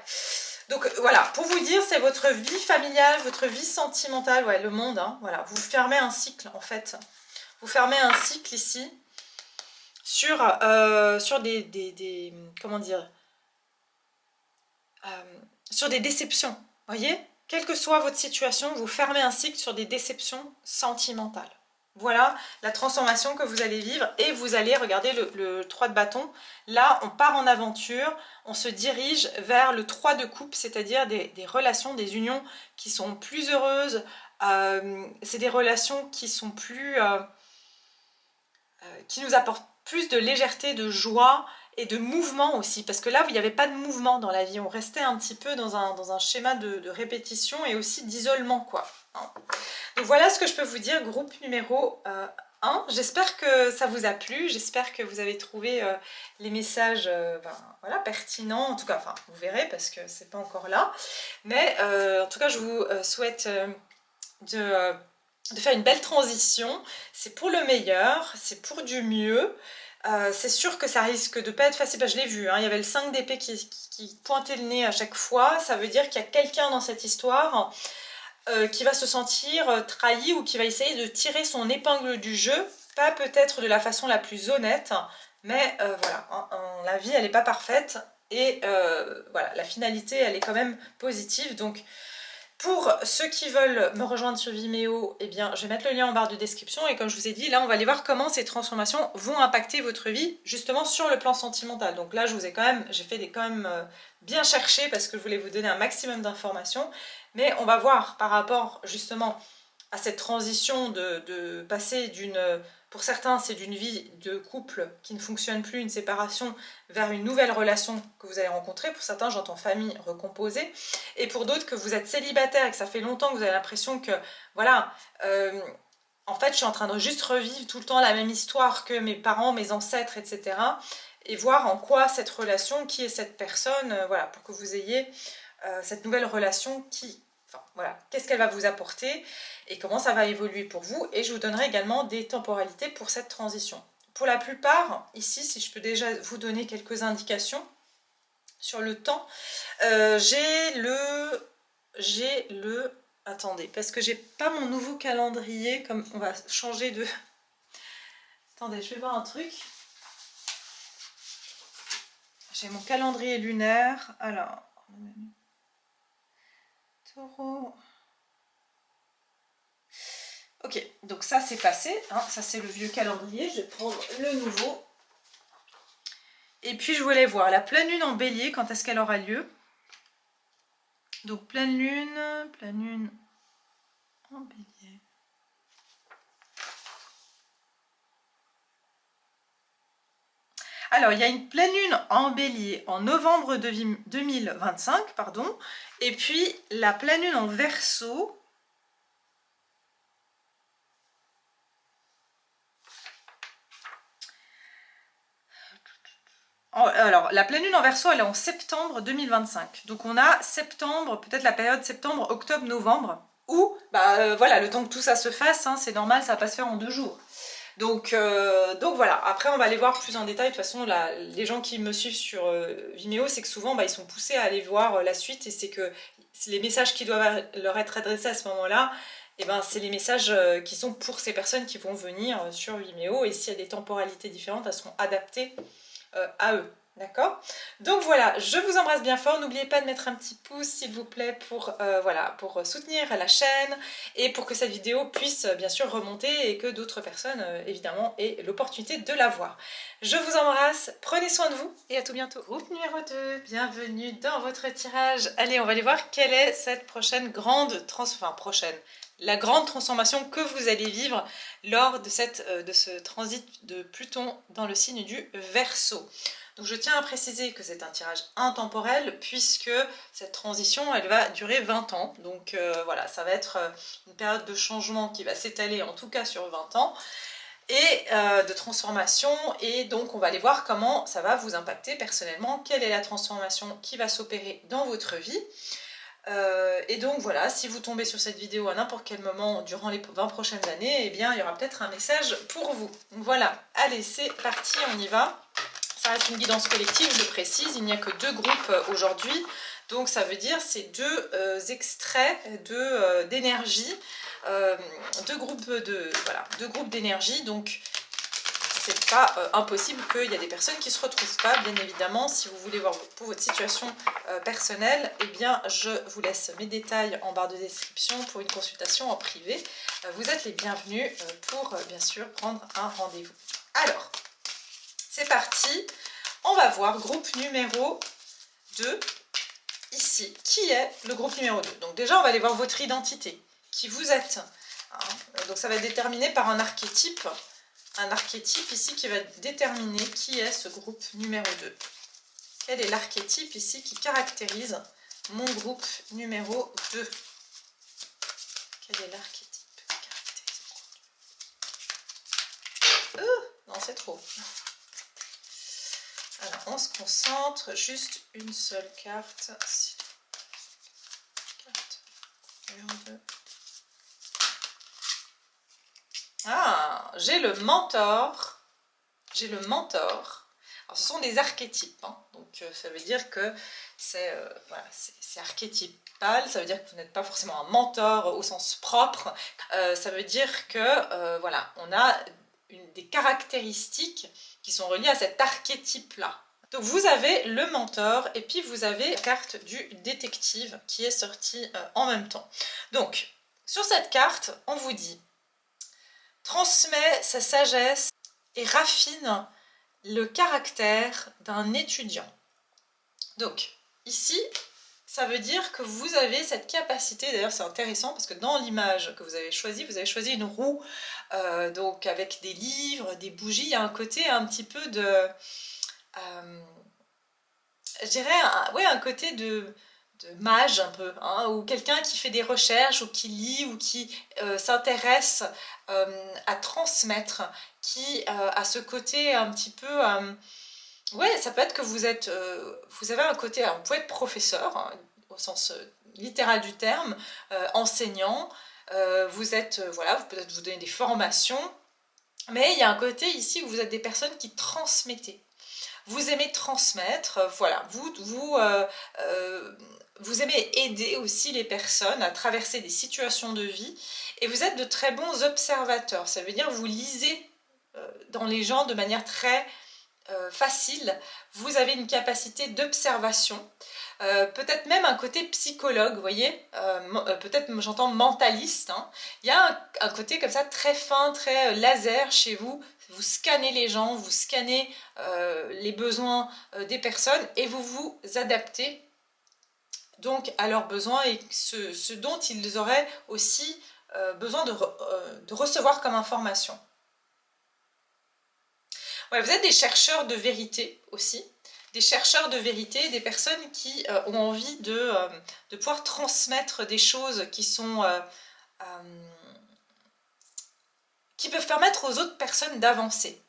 Donc voilà, pour vous dire, c'est votre vie familiale, votre vie sentimentale, ouais, le monde, hein, voilà. Vous fermez un cycle en fait. Vous fermez un cycle ici sur comment dire, sur des déceptions. Voyez, quelle que soit votre situation, vous fermez un cycle sur des déceptions sentimentales. Voilà la transformation que vous allez vivre et vous allez regarder le 3 de bâton. Là, on part en aventure, on se dirige vers le 3 de coupe, c'est-à-dire des relations, des unions qui sont plus heureuses. C'est des relations qui sont plus... qui nous apportent plus de légèreté, de joie et de mouvement aussi. Parce que là, il n'y avait pas de mouvement dans la vie. On restait un petit peu dans un schéma de répétition et aussi d'isolement, quoi. Donc voilà ce que je peux vous dire, groupe numéro 1. J'espère que ça vous a plu, j'espère que vous avez trouvé les messages voilà, pertinents, en tout cas, enfin, vous verrez parce que c'est pas encore là. Mais en tout cas, je vous souhaite de faire une belle transition. C'est pour le meilleur, c'est pour du mieux. C'est sûr que ça risque de pas être facile, je l'ai vu, hein, il y avait le 5 d'épée qui pointait le nez à chaque fois, ça veut dire qu'il y a quelqu'un dans cette histoire qui va se sentir trahi ou qui va essayer de tirer son épingle du jeu, pas peut-être de la façon la plus honnête, mais voilà, la vie elle n'est pas parfaite et voilà, la finalité elle est quand même positive. Donc pour ceux qui veulent me rejoindre sur Vimeo, eh bien, je vais mettre le lien en barre de description et comme je vous ai dit, là on va aller voir comment ces transformations vont impacter votre vie justement sur le plan sentimental. Donc là je vous ai quand même, j'ai fait quand même bien chercher parce que je voulais vous donner un maximum d'informations, mais on va voir par rapport justement à cette transition de passer d'une... Pour certains, c'est d'une vie de couple qui ne fonctionne plus, une séparation, vers une nouvelle relation que vous allez rencontrer. Pour certains, j'entends famille recomposée. Et pour d'autres, que vous êtes célibataire et que ça fait longtemps que vous avez l'impression que, voilà, en fait, je suis en train de juste revivre tout le temps la même histoire que mes parents, mes ancêtres, etc. Et voir en quoi cette relation, qui est cette personne, voilà, pour que vous ayez cette nouvelle relation qui... Enfin, voilà, qu'est-ce qu'elle va vous apporter et comment ça va évoluer pour vous. Et je vous donnerai également des temporalités pour cette transition. Pour la plupart, ici, si je peux déjà vous donner quelques indications sur le temps, j'ai le... Attendez, parce que j'ai pas mon nouveau calendrier, comme on va changer de... Attendez, je vais voir un truc. J'ai mon calendrier lunaire. Alors... Taureau... Ok, donc ça c'est passé, hein, ça c'est le vieux calendrier, je vais prendre le nouveau. Et puis je voulais voir la pleine lune en bélier, quand est-ce qu'elle aura lieu. Donc pleine lune en bélier. Alors il y a une pleine lune en bélier en novembre 2025, pardon, et puis la pleine lune en verseau. Alors, la pleine lune en verseau, elle est en septembre 2025. Donc, on a septembre, peut-être la période septembre, octobre, novembre, où, voilà, le temps que tout ça se fasse, hein, c'est normal, ça va pas se faire en 2 jours. Donc voilà, après on va aller voir plus en détail. De toute façon, les gens qui me suivent sur Vimeo, c'est que souvent, ils sont poussés à aller voir la suite et c'est que les messages qui doivent leur être adressés à ce moment-là, et c'est les messages qui sont pour ces personnes qui vont venir sur Vimeo et s'il y a des temporalités différentes, elles seront adaptées à eux. D'accord? Donc voilà, je vous embrasse bien fort. N'oubliez pas de mettre un petit pouce, s'il vous plaît, voilà, pour soutenir la chaîne et pour que cette vidéo puisse bien sûr remonter et que d'autres personnes, évidemment, aient l'opportunité de la voir. Je vous embrasse, prenez soin de vous et à tout bientôt. Groupe numéro 2, bienvenue dans votre tirage. Allez, on va aller voir quelle est cette prochaine la grande transformation que vous allez vivre lors de ce transit de Pluton dans le signe du Verseau. Donc je tiens à préciser que c'est un tirage intemporel puisque cette transition elle va durer 20 ans. Donc voilà, ça va être une période de changement qui va s'étaler en tout cas sur 20 ans et de transformation, et donc on va aller voir comment ça va vous impacter personnellement, quelle est la transformation qui va s'opérer dans votre vie. Et donc voilà, si vous tombez sur cette vidéo à n'importe quel moment durant les 20 prochaines années, eh bien il y aura peut-être un message pour vous. Voilà, allez c'est parti, on y va. Ça reste une guidance collective, je précise, il n'y a que 2 groupes aujourd'hui, donc ça veut dire c'est 2 extraits d'énergie, 2 groupes d'énergie, donc c'est pas impossible qu'il y ait des personnes qui ne se retrouvent pas, bien évidemment. Si vous voulez voir pour votre situation personnelle, eh bien je vous laisse mes détails en barre de description pour une consultation en privé. Vous êtes les bienvenus pour bien sûr prendre un rendez-vous. Alors, c'est parti, on va voir groupe numéro 2, ici. Qui est le groupe numéro 2? Donc déjà, on va aller voir votre identité, qui vous êtes. Donc ça va être déterminé par un archétype ici qui va déterminer qui est ce groupe numéro 2. Quel est l'archétype ici qui caractérise mon groupe numéro 2? Quel est l'archétype qui caractérise mon groupe 2? Non, c'est trop. Alors, on se concentre, juste une seule carte. Carte numéro 2. Ah, j'ai le mentor. J'ai le mentor. Alors, ce sont des archétypes, hein. Donc ça veut dire que c'est archétypal, ça veut dire que vous n'êtes pas forcément un mentor au sens propre. Ça veut dire que voilà, on a des caractéristiques qui sont reliées à cet archétype-là. Donc vous avez le mentor et puis vous avez la carte du détective qui est sortie en même temps. Donc sur cette carte, on vous dit transmet sa sagesse et raffine le caractère d'un étudiant. Donc ici, ça veut dire que vous avez cette capacité, d'ailleurs c'est intéressant parce que dans l'image que vous avez choisi une roue, donc avec des livres, des bougies, il y a un côté un petit peu de... je dirais un côté de mage un peu, hein, ou quelqu'un qui fait des recherches, ou qui lit, ou qui s'intéresse à transmettre, qui a ce côté un petit peu... ouais, ça peut être que vous avez un côté, alors, vous pouvez être professeur, hein, au sens littéral du terme, enseignant, vous êtes, voilà, peut-être vous donnez des formations, mais il y a un côté ici où vous êtes des personnes qui transmettez. Vous aimez transmettre, voilà, vous aimez aider aussi les personnes à traverser des situations de vie, et vous êtes de très bons observateurs, ça veut dire que vous lisez dans les gens de manière très facile, vous avez une capacité d'observation, peut-être même un côté psychologue, vous voyez, peut-être j'entends mentaliste, hein. Il y a un côté comme ça très fin, très laser chez vous, vous scannez les gens, vous scannez les besoins des personnes et vous vous adaptez donc à leurs besoins et ce dont ils auraient aussi besoin de recevoir comme information. Ouais, vous êtes des chercheurs de vérité aussi, des chercheurs de vérité, des personnes qui ont envie de pouvoir transmettre des choses qui peuvent permettre aux autres personnes d'avancer.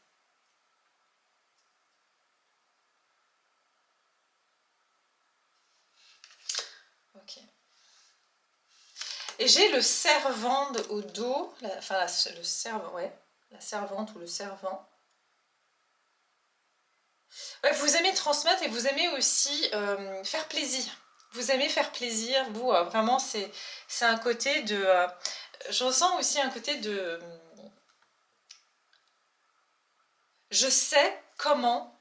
Ok. Et j'ai le servant au dos, la servante ou le servant. Ouais, vous aimez transmettre et vous aimez aussi faire plaisir. Vous aimez faire plaisir, vous, vraiment, c'est un côté de... je ressens aussi un côté de... je sais comment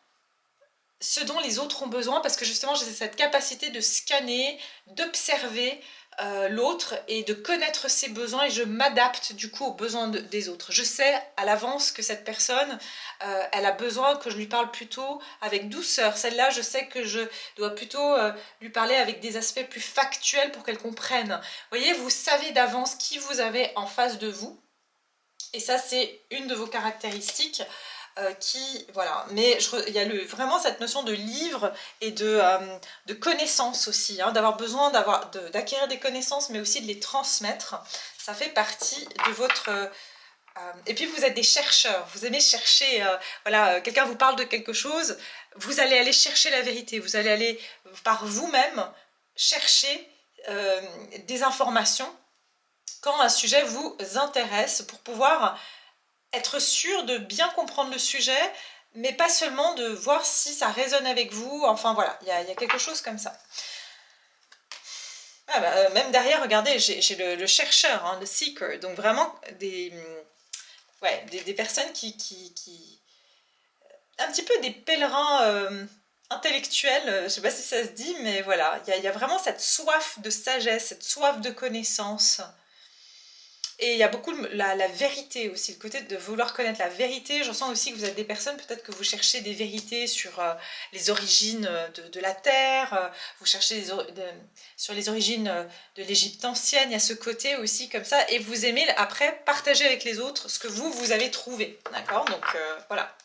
ce dont les autres ont besoin, parce que justement j'ai cette capacité de scanner, d'observer l'autre et de connaître ses besoins, et je m'adapte du coup aux besoins des autres. Je sais à l'avance que cette personne, elle a besoin que je lui parle plutôt avec douceur. Celle-là, je sais que je dois plutôt lui parler avec des aspects plus factuels pour qu'elle comprenne. Vous voyez, vous savez d'avance qui vous avez en face de vous, et ça c'est une de vos caractéristiques. Voilà, mais il y a vraiment cette notion de livre et de connaissances aussi, hein, d'avoir besoin d'acquérir des connaissances, mais aussi de les transmettre. Ça fait partie de votre... et puis vous êtes des chercheurs, vous aimez chercher, voilà, quelqu'un vous parle de quelque chose, vous allez aller chercher la vérité, vous allez aller par vous-même chercher des informations quand un sujet vous intéresse, pour pouvoir être sûr de bien comprendre le sujet, mais pas seulement de voir si ça résonne avec vous. Enfin voilà, il y a quelque chose comme ça. Ah bah, même derrière, regardez, j'ai le chercheur, hein, le seeker, donc vraiment des personnes qui... Un petit peu des pèlerins intellectuels, je sais pas si ça se dit, mais voilà, il y a vraiment cette soif de sagesse, cette soif de connaissance. Et il y a beaucoup la vérité aussi, le côté de vouloir connaître la vérité. Je sens aussi que vous êtes des personnes, peut-être que vous cherchez des vérités sur les origines de la Terre, vous cherchez sur les origines de l'Égypte ancienne. Il y a ce côté aussi comme ça, et vous aimez après partager avec les autres ce que vous avez trouvé. D'accord? Donc voilà.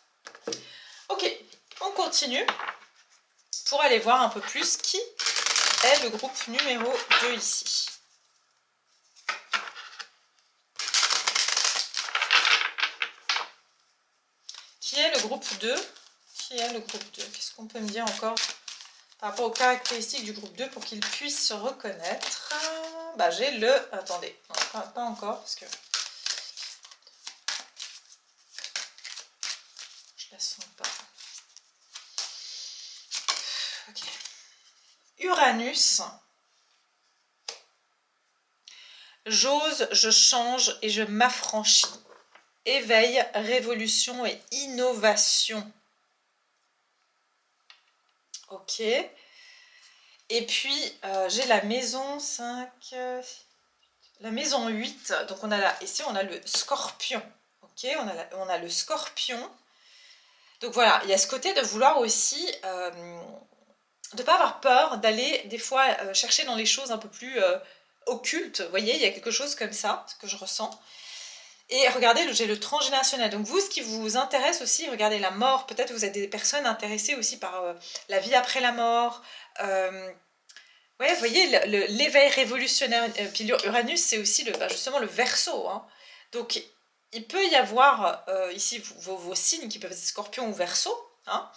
Ok, on continue pour aller voir un peu plus qui est le groupe numéro 2 ici. Qui est le groupe 2? Qui est le groupe 2? Qu'est-ce qu'on peut me dire encore par rapport aux caractéristiques du groupe 2 pour qu'il puisse se reconnaître? Bah, j'ai le... Attendez, non, pas encore, parce que... Je la sens pas. Ok. Uranus. J'ose, je change et je m'affranchis. Éveil, révolution et innovation. Ok. Et puis, j'ai la maison 5, la maison 8. Donc, on a là, ici, on a le scorpion. Ok, on a le scorpion. Donc, voilà, il y a ce côté de vouloir aussi, de ne pas avoir peur d'aller, des fois, chercher dans les choses un peu plus occultes. Vous voyez, il y a quelque chose comme ça, ce que je ressens. Et regardez, j'ai le transgénérationnel. Donc vous, ce qui vous intéresse aussi, regardez la mort. Peut-être que vous êtes des personnes intéressées aussi par la vie après la mort. Ouais, vous voyez, l'éveil révolutionnaire. Puis Uranus, c'est aussi justement le Verseau, hein. Donc il peut y avoir ici vos signes qui peuvent être Scorpion ou Verseau. Hein.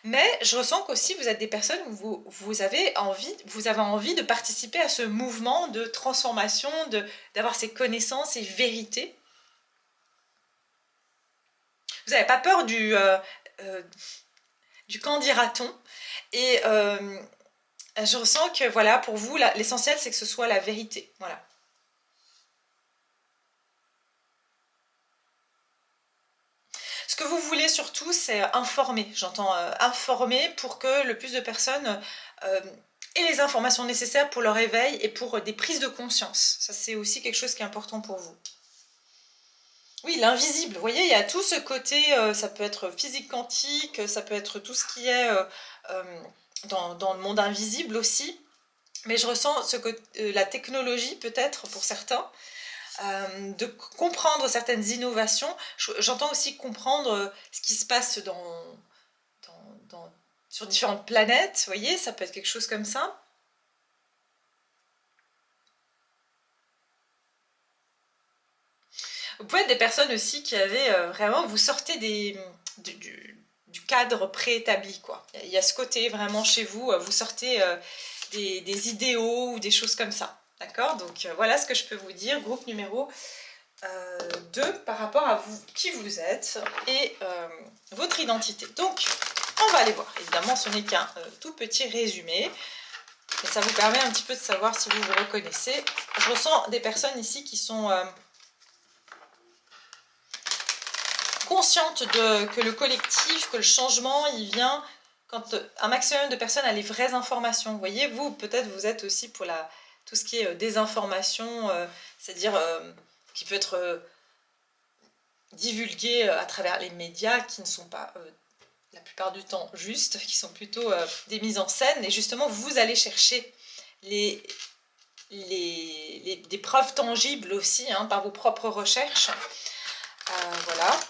Mais je ressens qu'aussi vous êtes des personnes où vous avez envie de participer à ce mouvement de transformation, d'avoir ces connaissances, ces vérités. Vous n'avez pas peur du qu'en dira-t-on. Et je ressens que voilà, pour vous, l'essentiel c'est que ce soit la vérité. Voilà. Ce que vous voulez surtout, c'est informer. J'entends informer pour que le plus de personnes aient les informations nécessaires pour leur éveil et pour des prises de conscience. Ça, c'est aussi quelque chose qui est important pour vous. Oui, l'invisible, vous voyez, il y a tout ce côté, ça peut être physique quantique, ça peut être tout ce qui est dans le monde invisible aussi, mais je ressens la technologie peut-être pour certains, de comprendre certaines innovations. J'entends aussi comprendre ce qui se passe sur différentes planètes, vous voyez, ça peut être quelque chose comme ça. Vous pouvez être des personnes aussi qui avaient vraiment, vous sortez du cadre préétabli, quoi. Il y a ce côté vraiment chez vous, vous sortez des idéaux ou des choses comme ça. D'accord? Donc voilà ce que je peux vous dire, groupe numéro 2 par rapport à vous, qui vous êtes et votre identité. Donc on va aller voir. Évidemment, ce n'est qu'un tout petit résumé. Et ça vous permet un petit peu de savoir si vous vous reconnaissez. Je ressens des personnes ici qui sont conscientes que le collectif, que le changement, il vient quand un maximum de personnes a les vraies informations. Vous voyez, vous, peut-être vous êtes aussi pour tout ce qui est désinformation, c'est-à-dire qui peut être divulgué à travers les médias qui ne sont pas la plupart du temps justes, qui sont plutôt des mises en scène. Et justement, vous allez chercher des preuves tangibles aussi, hein, par vos propres recherches. Voilà.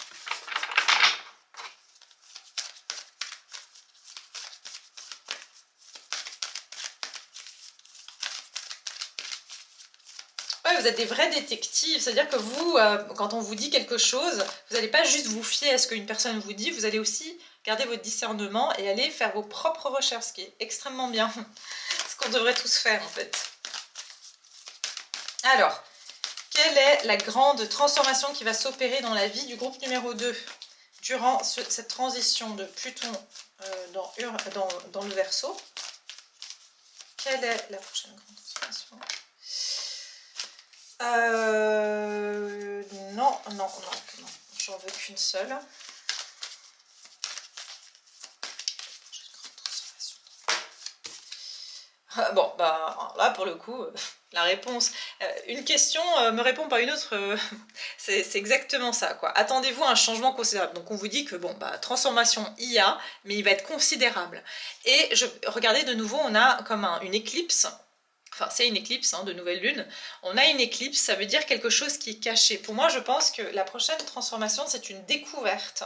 Ouais, vous êtes des vrais détectives, c'est-à-dire que vous, quand on vous dit quelque chose, vous n'allez pas juste vous fier à ce qu'une personne vous dit, vous allez aussi garder votre discernement et aller faire vos propres recherches, ce qui est extrêmement bien, ce qu'on devrait tous faire en fait. Alors, quelle est la grande transformation qui va s'opérer dans la vie du groupe numéro 2 durant cette transition de Pluton dans le Verseau? Quelle est la prochaine grande transformation? Non, j'en veux qu'une seule. Bon, bah là pour le coup, la réponse, une question me répond par une autre, c'est exactement ça, quoi. Attendez-vous à un changement considérable. Donc on vous dit que bon, bah transformation IA, mais il va être considérable. Et regardez de nouveau, on a comme une éclipse. Enfin, c'est une éclipse de nouvelle lune. On a une éclipse, ça veut dire quelque chose qui est caché. Pour moi, je pense que la prochaine transformation, c'est une découverte.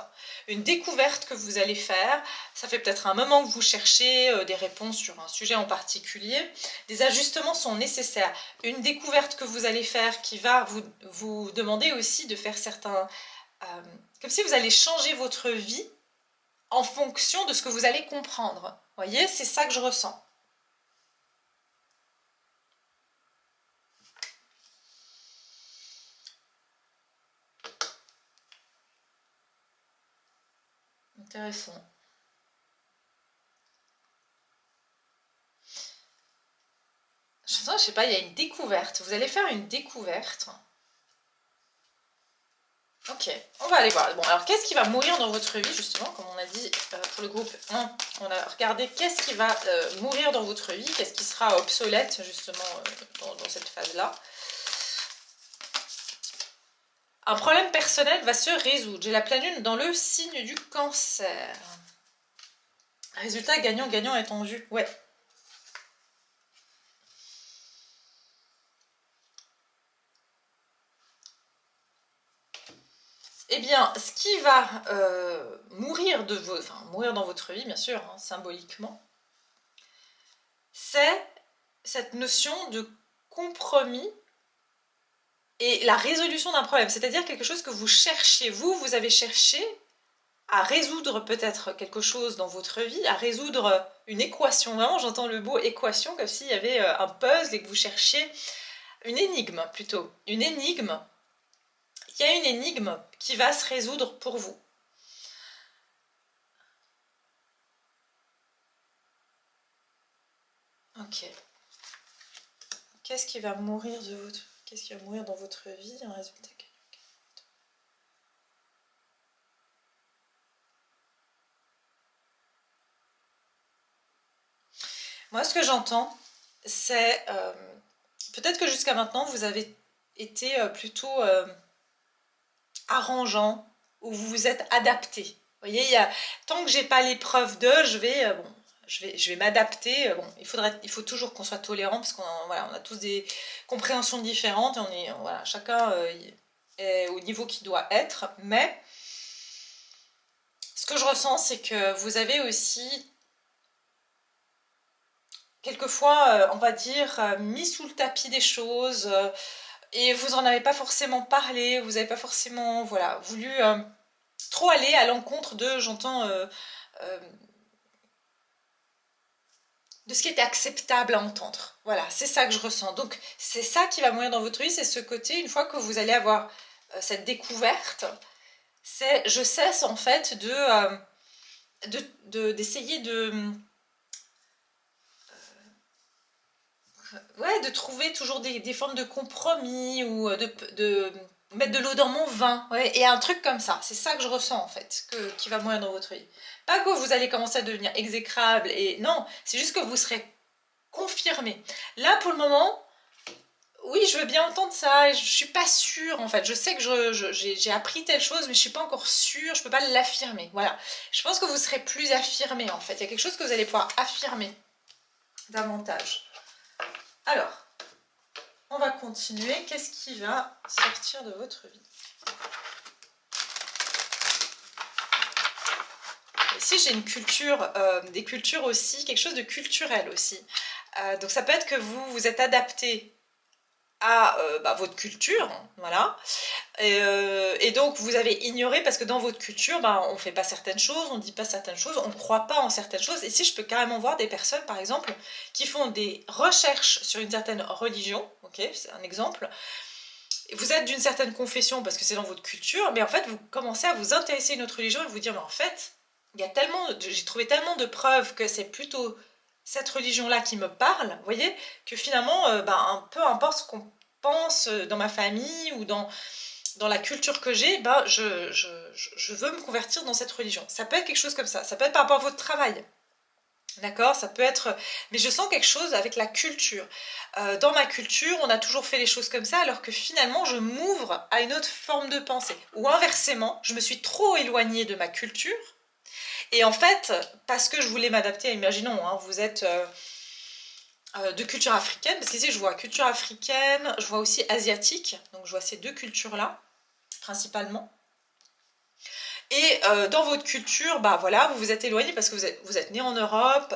Une découverte que vous allez faire. Ça fait peut-être un moment que vous cherchez des réponses sur un sujet en particulier. Des ajustements sont nécessaires. Une découverte que vous allez faire qui va vous demander aussi de faire certains... comme si vous allez changer votre vie en fonction de ce que vous allez comprendre. Vous voyez, c'est ça que je ressens. Intéressant. Je sais pas, il y a une découverte. Vous allez faire une découverte. Ok, on va aller voir. Bon, alors qu'est-ce qui va mourir dans votre vie, justement, comme on a dit pour le groupe 1, on a regardé qu'est-ce qui va mourir dans votre vie, qu'est-ce qui sera obsolète, justement, dans cette phase-là. Un problème personnel va se résoudre. J'ai la pleine lune dans le signe du Cancer. Résultat gagnant-gagnant est en vue. Ouais. Eh bien, ce qui va mourir dans votre vie, bien sûr, hein, symboliquement, c'est cette notion de compromis et la résolution d'un problème. C'est-à-dire quelque chose que vous cherchiez. Vous avez cherché à résoudre peut-être quelque chose dans votre vie, à résoudre une équation. Vraiment, j'entends le mot équation comme s'il y avait un puzzle et que vous cherchiez une énigme plutôt. Une énigme. Il y a une énigme qui va se résoudre pour vous. Ok. Qu'est-ce qui va mourir dans votre vie, un résultat? Moi, ce que j'entends, c'est peut-être que jusqu'à maintenant, vous avez été plutôt arrangeant, ou vous vous êtes adapté. Vous voyez, tant que j'ai pas les preuves je vais m'adapter. Bon, il faut toujours qu'on soit tolérant parce qu'on on a tous des compréhensions différentes et chacun est au niveau qu'il doit être. Mais ce que je ressens, c'est que vous avez aussi quelquefois, on va dire, mis sous le tapis des choses et vous en avez pas forcément parlé, vous n'avez pas forcément voulu trop aller à l'encontre de ce qui était acceptable à entendre. Voilà, c'est ça que je ressens. Donc c'est ça qui va mourir dans votre vie, c'est ce côté, une fois que vous allez avoir cette découverte, je cesse en fait d'essayer de trouver toujours des formes de compromis ou mettre de l'eau dans mon vin, ouais, et un truc comme ça. C'est ça que je ressens en fait, qui va mourir dans votre vie. Pas que vous allez commencer à devenir exécrable, et non, c'est juste que vous serez confirmé. Là pour le moment, oui, je veux bien entendre ça, je suis pas sûre en fait. Je sais que j'ai appris telle chose, mais je suis pas encore sûre, je peux pas l'affirmer. Voilà. Je pense que vous serez plus affirmé en fait. Il y a quelque chose que vous allez pouvoir affirmer davantage. Alors, on va continuer. Qu'est-ce qui va sortir de votre vie? Ici, j'ai une culture, des cultures aussi, quelque chose de culturel aussi. Donc ça peut être que vous vous êtes adapté à votre culture, voilà. Et donc vous avez ignoré parce que dans votre culture, on ne fait pas certaines choses, on ne dit pas certaines choses, on ne croit pas en certaines choses. Ici, je peux carrément voir des personnes, par exemple, qui font des recherches sur une certaine religion, ok, c'est un exemple. Vous êtes d'une certaine confession parce que c'est dans votre culture, mais en fait, vous commencez à vous intéresser à une autre religion et vous dire, mais en fait, j'ai trouvé tellement de preuves que c'est plutôt cette religion-là qui me parle, vous voyez, que finalement, peu importe ce qu'on pense dans ma famille ou dans la culture que j'ai, je veux me convertir dans cette religion. Ça peut être quelque chose comme ça peut être par rapport à votre travail. D'accord, ça peut être... Mais je sens quelque chose avec la culture. Dans ma culture, on a toujours fait les choses comme ça, alors que finalement, je m'ouvre à une autre forme de pensée. Ou inversement, je me suis trop éloignée de ma culture. Et en fait, parce que je voulais m'adapter, imaginons, hein, vous êtes de culture africaine, parce qu'ici, je vois culture africaine, je vois aussi asiatique, donc je vois ces deux cultures-là, principalement. Et dans votre culture, voilà, vous vous êtes éloigné parce que vous êtes né en Europe,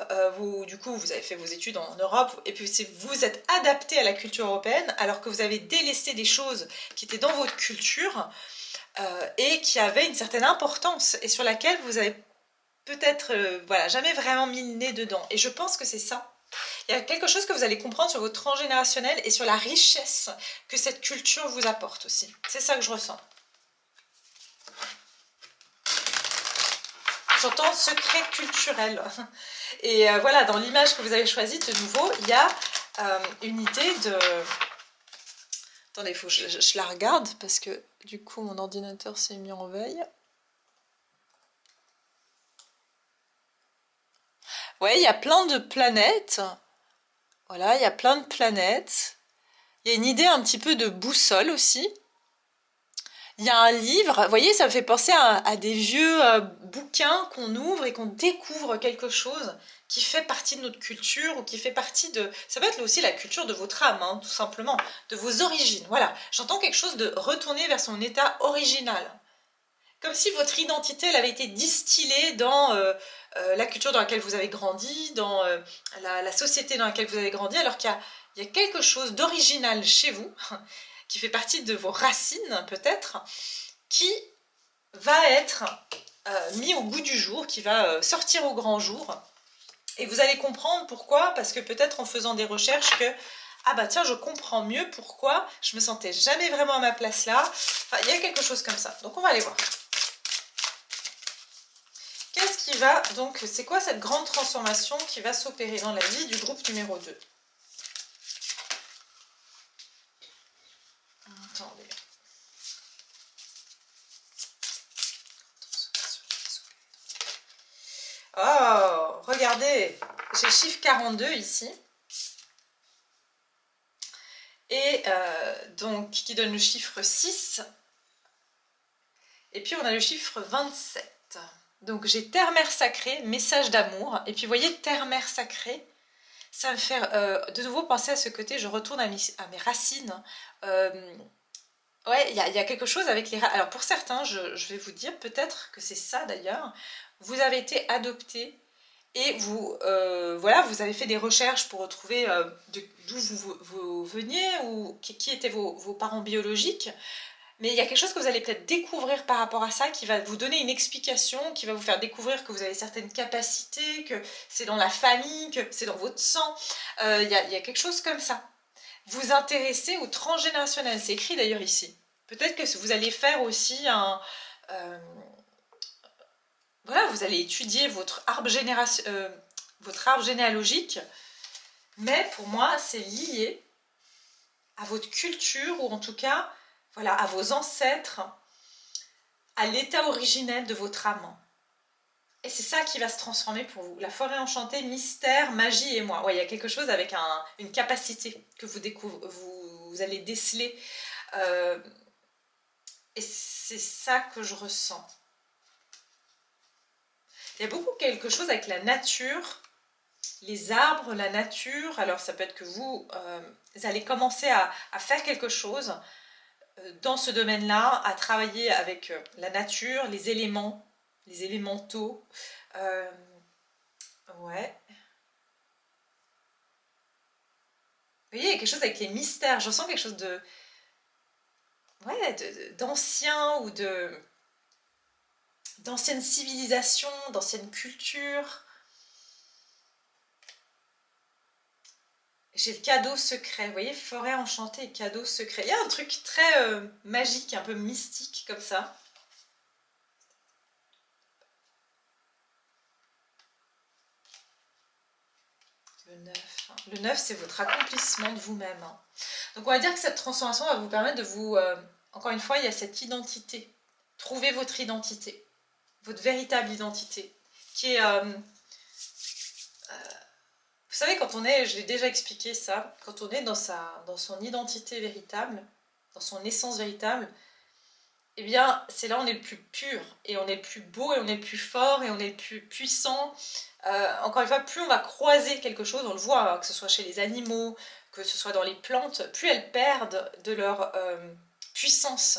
du coup vous avez fait vos études en Europe, et puis vous êtes adapté à la culture européenne, alors que vous avez délaissé des choses qui étaient dans votre culture et qui avaient une certaine importance, et sur laquelle vous avez peut-être jamais vraiment mis le nez dedans. Et je pense que c'est ça. Il y a quelque chose que vous allez comprendre sur votre transgénérationnel et sur la richesse que cette culture vous apporte aussi. C'est ça que je ressens. J'entends secret culturel. Et voilà, dans l'image que vous avez choisie, de nouveau, il y a une idée de... Attendez, il faut que je la regarde parce que du coup, mon ordinateur s'est mis en veille. Ouais, il y a plein de planètes. Voilà, il y a plein de planètes. Il y a une idée un petit peu de boussole aussi. Il y a un livre, vous voyez, ça me fait penser à des vieux bouquins qu'on ouvre et qu'on découvre quelque chose qui fait partie de notre culture ou qui fait partie de... Ça peut être aussi la culture de votre âme, hein, tout simplement, de vos origines. Voilà, j'entends quelque chose de retourner vers son état original. Comme si votre identité, elle avait été distillée dans la culture dans laquelle vous avez grandi, dans la société dans laquelle vous avez grandi, alors qu'il y a quelque chose d'original chez vous, qui fait partie de vos racines peut-être, qui va être mis au goût du jour, qui va sortir au grand jour. Et vous allez comprendre pourquoi, parce que peut-être en faisant des recherches que ah bah tiens, je comprends mieux pourquoi je me sentais jamais vraiment à ma place là. Enfin, il y a quelque chose comme ça. Donc on va aller voir. Qu'est-ce qui va, donc, c'est quoi cette grande transformation qui va s'opérer dans la vie du groupe numéro 2? Attendez. Oh, regardez, j'ai le chiffre 42 ici. Et donc, qui donne le chiffre 6. Et puis, on a le chiffre 27. Donc, j'ai Terre-Mère Sacrée, message d'amour. Et puis, vous voyez, Terre-Mère Sacrée, ça me fait de nouveau penser à ce côté, je retourne à mes racines. Ouais, il y a quelque chose avec les... Alors, pour certains, je vais vous dire, peut-être que c'est ça d'ailleurs, vous avez été adopté et vous, voilà, vous avez fait des recherches pour retrouver d'où vous veniez ou qui étaient vos parents biologiques. Mais il y a quelque chose que vous allez peut-être découvrir par rapport à ça qui va vous donner une explication, qui va vous faire découvrir que vous avez certaines capacités, que c'est dans la famille, que c'est dans votre sang. Il y a quelque chose comme ça. Vous intéressez au transgénérationnel, c'est écrit d'ailleurs ici. Peut-être que vous allez faire aussi un... voilà, vous allez étudier votre arbre généalogique, mais pour moi, c'est lié à votre culture, ou en tout cas voilà, à vos ancêtres, à l'état originel de votre âme. Et c'est ça qui va se transformer pour vous. La forêt enchantée, mystère, magie et moi. Ouais, il y a quelque chose avec une capacité que vous découvrez, vous allez déceler. Et c'est ça que je ressens. Il y a beaucoup quelque chose avec la nature, les arbres, la nature. Alors ça peut être que vous allez commencer à faire quelque chose dans ce domaine-là, à travailler avec la nature, les éléments, les élémentaux. Ouais. Vous voyez, il y a quelque chose avec les mystères. Je sens quelque chose de, ouais, d'ancien ou d'anciennes civilisations, d'anciennes cultures. J'ai le cadeau secret, vous voyez, forêt enchantée et cadeau secret. Il y a un truc très magique, un peu mystique comme ça. Le 9. Le 9, c'est votre accomplissement de vous-même. Donc on va dire que cette transformation va vous permettre de vous... encore une fois, il y a cette identité. Trouvez votre identité, votre véritable identité, qui est... vous savez, quand on est, je l'ai déjà expliqué ça, quand on est dans son identité véritable, dans son essence véritable, eh bien, c'est là où on est le plus pur, et on est le plus beau, et on est le plus fort, et on est le plus puissant. Encore une fois, plus on va croiser quelque chose, on le voit, hein, que ce soit chez les animaux, que ce soit dans les plantes, plus elles perdent de leur puissance.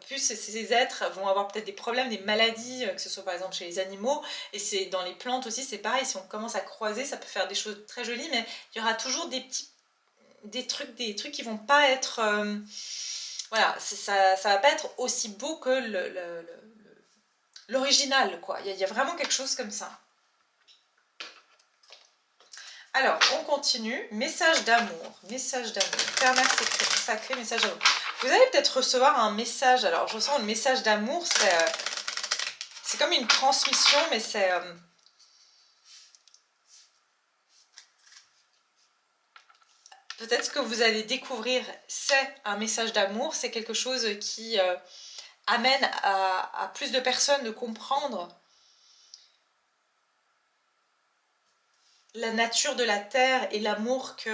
Plus ces êtres vont avoir peut-être des problèmes, des maladies, que ce soit par exemple chez les animaux, et c'est dans les plantes aussi, c'est pareil, si on commence à croiser, ça peut faire des choses très jolies, mais il y aura toujours des trucs qui vont pas être... voilà, ça va pas être aussi beau que l'original, quoi. Il y a vraiment quelque chose comme ça. Alors, on continue. Message d'amour. Message d'amour. Père-Mère sacré, message d'amour. Vous allez peut-être recevoir un message. Alors, je ressens le message d'amour. C'est comme une transmission, mais c'est... peut-être ce que vous allez découvrir, c'est un message d'amour. C'est quelque chose qui amène à plus de personnes de comprendre la nature de la terre et l'amour qu'elle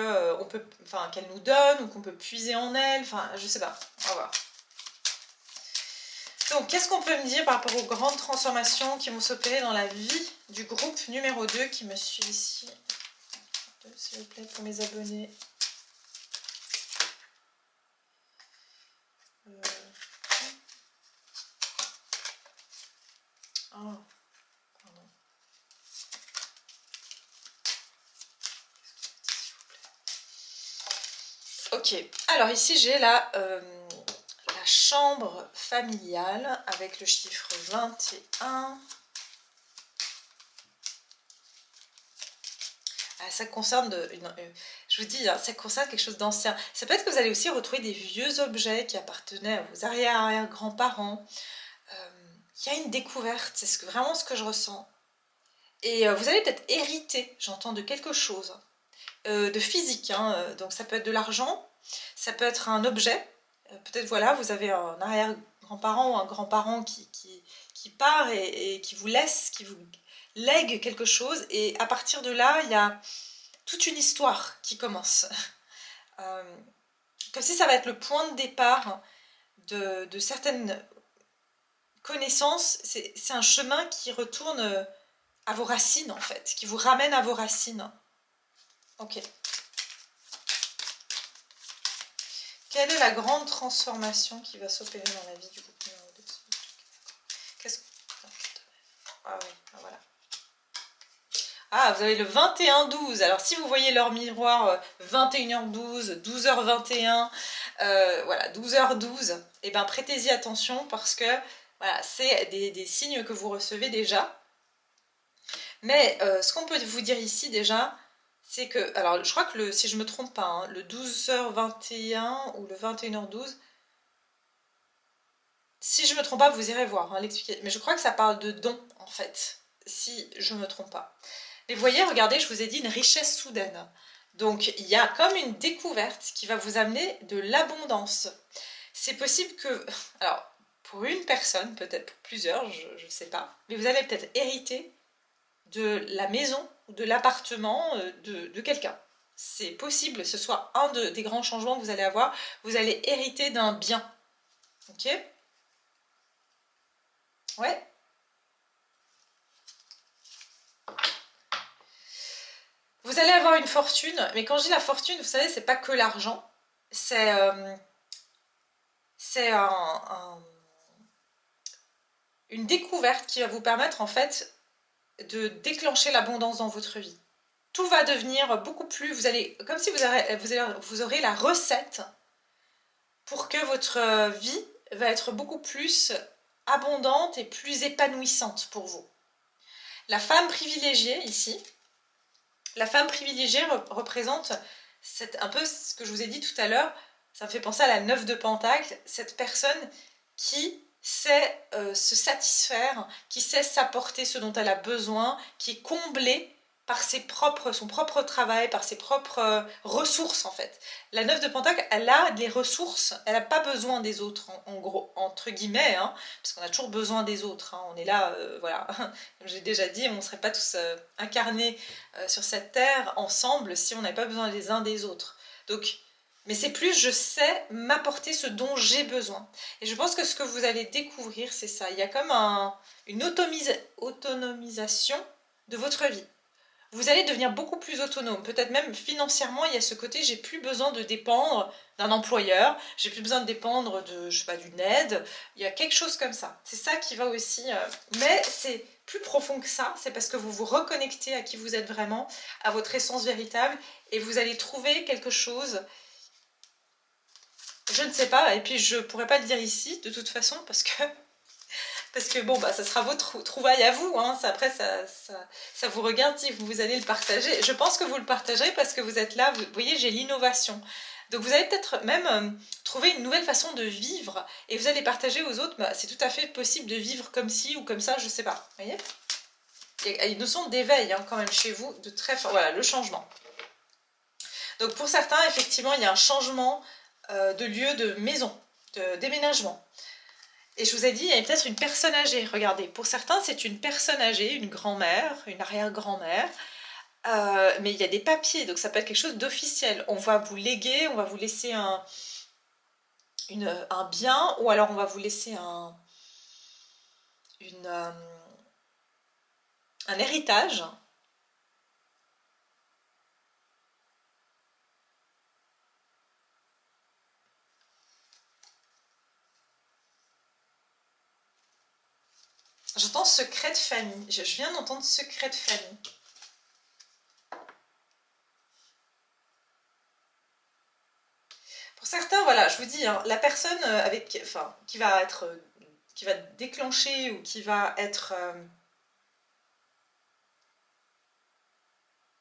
nous donne ou qu'on peut puiser en elle. Enfin, je sais pas. On va voir. Donc, qu'est-ce qu'on peut me dire par rapport aux grandes transformations qui vont s'opérer dans la vie du groupe numéro 2 qui me suit ici? S'il vous plaît, pour mes abonnés. Oh, pardon. Ok, alors ici j'ai la chambre familiale avec le chiffre 21. Ça concerne, je vous dis, hein, ça concerne quelque chose d'ancien. Ça peut être que vous allez aussi retrouver des vieux objets qui appartenaient à vos arrière-grands-parents. Il y a une découverte, c'est vraiment ce que je ressens. Et vous allez peut-être hériter, j'entends, de quelque chose, de physique. Hein, donc ça peut être de l'argent, ça peut être un objet. Peut-être, voilà, vous avez un arrière-grand-parent ou un grand-parent qui part et qui vous laisse, qui vous lègue quelque chose. Et à partir de là, il y a toute une histoire qui commence. Comme si ça va être le point de départ de certaines connaissances. C'est un chemin qui retourne à vos racines, en fait, qui vous ramène à vos racines. Ok. Quelle est la grande transformation qui va s'opérer dans la vie du groupe numéro 2? Qu'est-ce que... Ah oui, voilà. Ah, vous avez le 21-12. Alors, si vous voyez l'heure miroir, 21h12, 12h21, voilà, 12h12, et ben prêtez-y attention parce que voilà, c'est des signes que vous recevez déjà. Mais ce qu'on peut vous dire ici déjà, c'est que, alors je crois que si je me trompe pas, hein, le 12h21 ou le 21h12, si je me trompe pas, vous irez voir, hein, l'expliquer. Mais je crois que ça parle de dons, en fait, si je me trompe pas. Et vous voyez, regardez, je vous ai dit une richesse soudaine. Donc il y a comme une découverte qui va vous amener de l'abondance. c'est possible que... Alors, pour une personne, peut-être pour plusieurs, je ne sais pas, mais vous allez peut-être hériter de la maison ou de l'appartement de quelqu'un. C'est possible que ce soit des grands changements que vous allez avoir. Vous allez hériter d'un bien. Ok? Ouais. Vous allez avoir une fortune, mais quand je dis la fortune, vous savez, c'est pas que l'argent. C'est une découverte qui va vous permettre en fait de déclencher l'abondance dans votre vie. Tout va devenir beaucoup plus... Vous allez, comme si vous aurez la recette pour que votre vie va être beaucoup plus abondante et plus épanouissante pour vous. La femme privilégiée ici, la femme privilégiée représente un peu ce que je vous ai dit tout à l'heure, ça me fait penser à la 9 de Pentacle, cette personne qui sait se satisfaire, qui sait s'apporter ce dont elle a besoin, qui est comblée par son propre travail, par ses propres ressources en fait. La 9 de Pentacle, elle a des ressources, elle n'a pas besoin des autres, en gros, entre guillemets, hein, parce qu'on a toujours besoin des autres, hein, on est là, voilà, comme j'ai déjà dit, on ne serait pas tous incarnés sur cette terre ensemble si on n'avait pas besoin les uns des autres. Donc, mais c'est plus je sais m'apporter ce dont j'ai besoin. Et je pense que ce que vous allez découvrir, c'est ça. Il y a comme une autonomisation de votre vie. Vous allez devenir beaucoup plus autonome. Peut-être même financièrement, il y a ce côté, j'ai plus besoin de dépendre d'un employeur, j'ai plus besoin de dépendre de, je sais pas, d'une aide. Il y a quelque chose comme ça. C'est ça qui va aussi... Mais c'est plus profond que ça, c'est parce que vous vous reconnectez à qui vous êtes vraiment, à votre essence véritable, et vous allez trouver quelque chose... Je ne sais pas, et puis je pourrais pas le dire ici, de toute façon, parce que bon, bah, ça sera votre trouvaille à vous, hein. Après ça vous regarde si vous allez le partager. Je pense que vous le partagerez parce que vous êtes là, vous voyez, j'ai l'innovation. Donc vous allez peut-être même trouver une nouvelle façon de vivre, et vous allez partager aux autres, bah, c'est tout à fait possible de vivre comme ci ou comme ça, je sais pas, vous voyez. Il y a une notion d'éveil hein, quand même chez vous, de très fort, voilà, le changement. Donc pour certains, effectivement, il y a un changement de lieu, de maison, de déménagement. Et je vous ai dit, il y a peut-être une personne âgée. Regardez, pour certains, c'est une personne âgée, une grand-mère, une arrière-grand-mère. Mais il y a des papiers, donc ça peut être quelque chose d'officiel. On va vous léguer, on va vous laisser un bien, ou alors on va vous laisser un héritage. J'entends secret de famille. Je viens d'entendre secret de famille. Pour certains, voilà, je vous dis, hein, la personne qui va déclencher ou qui va être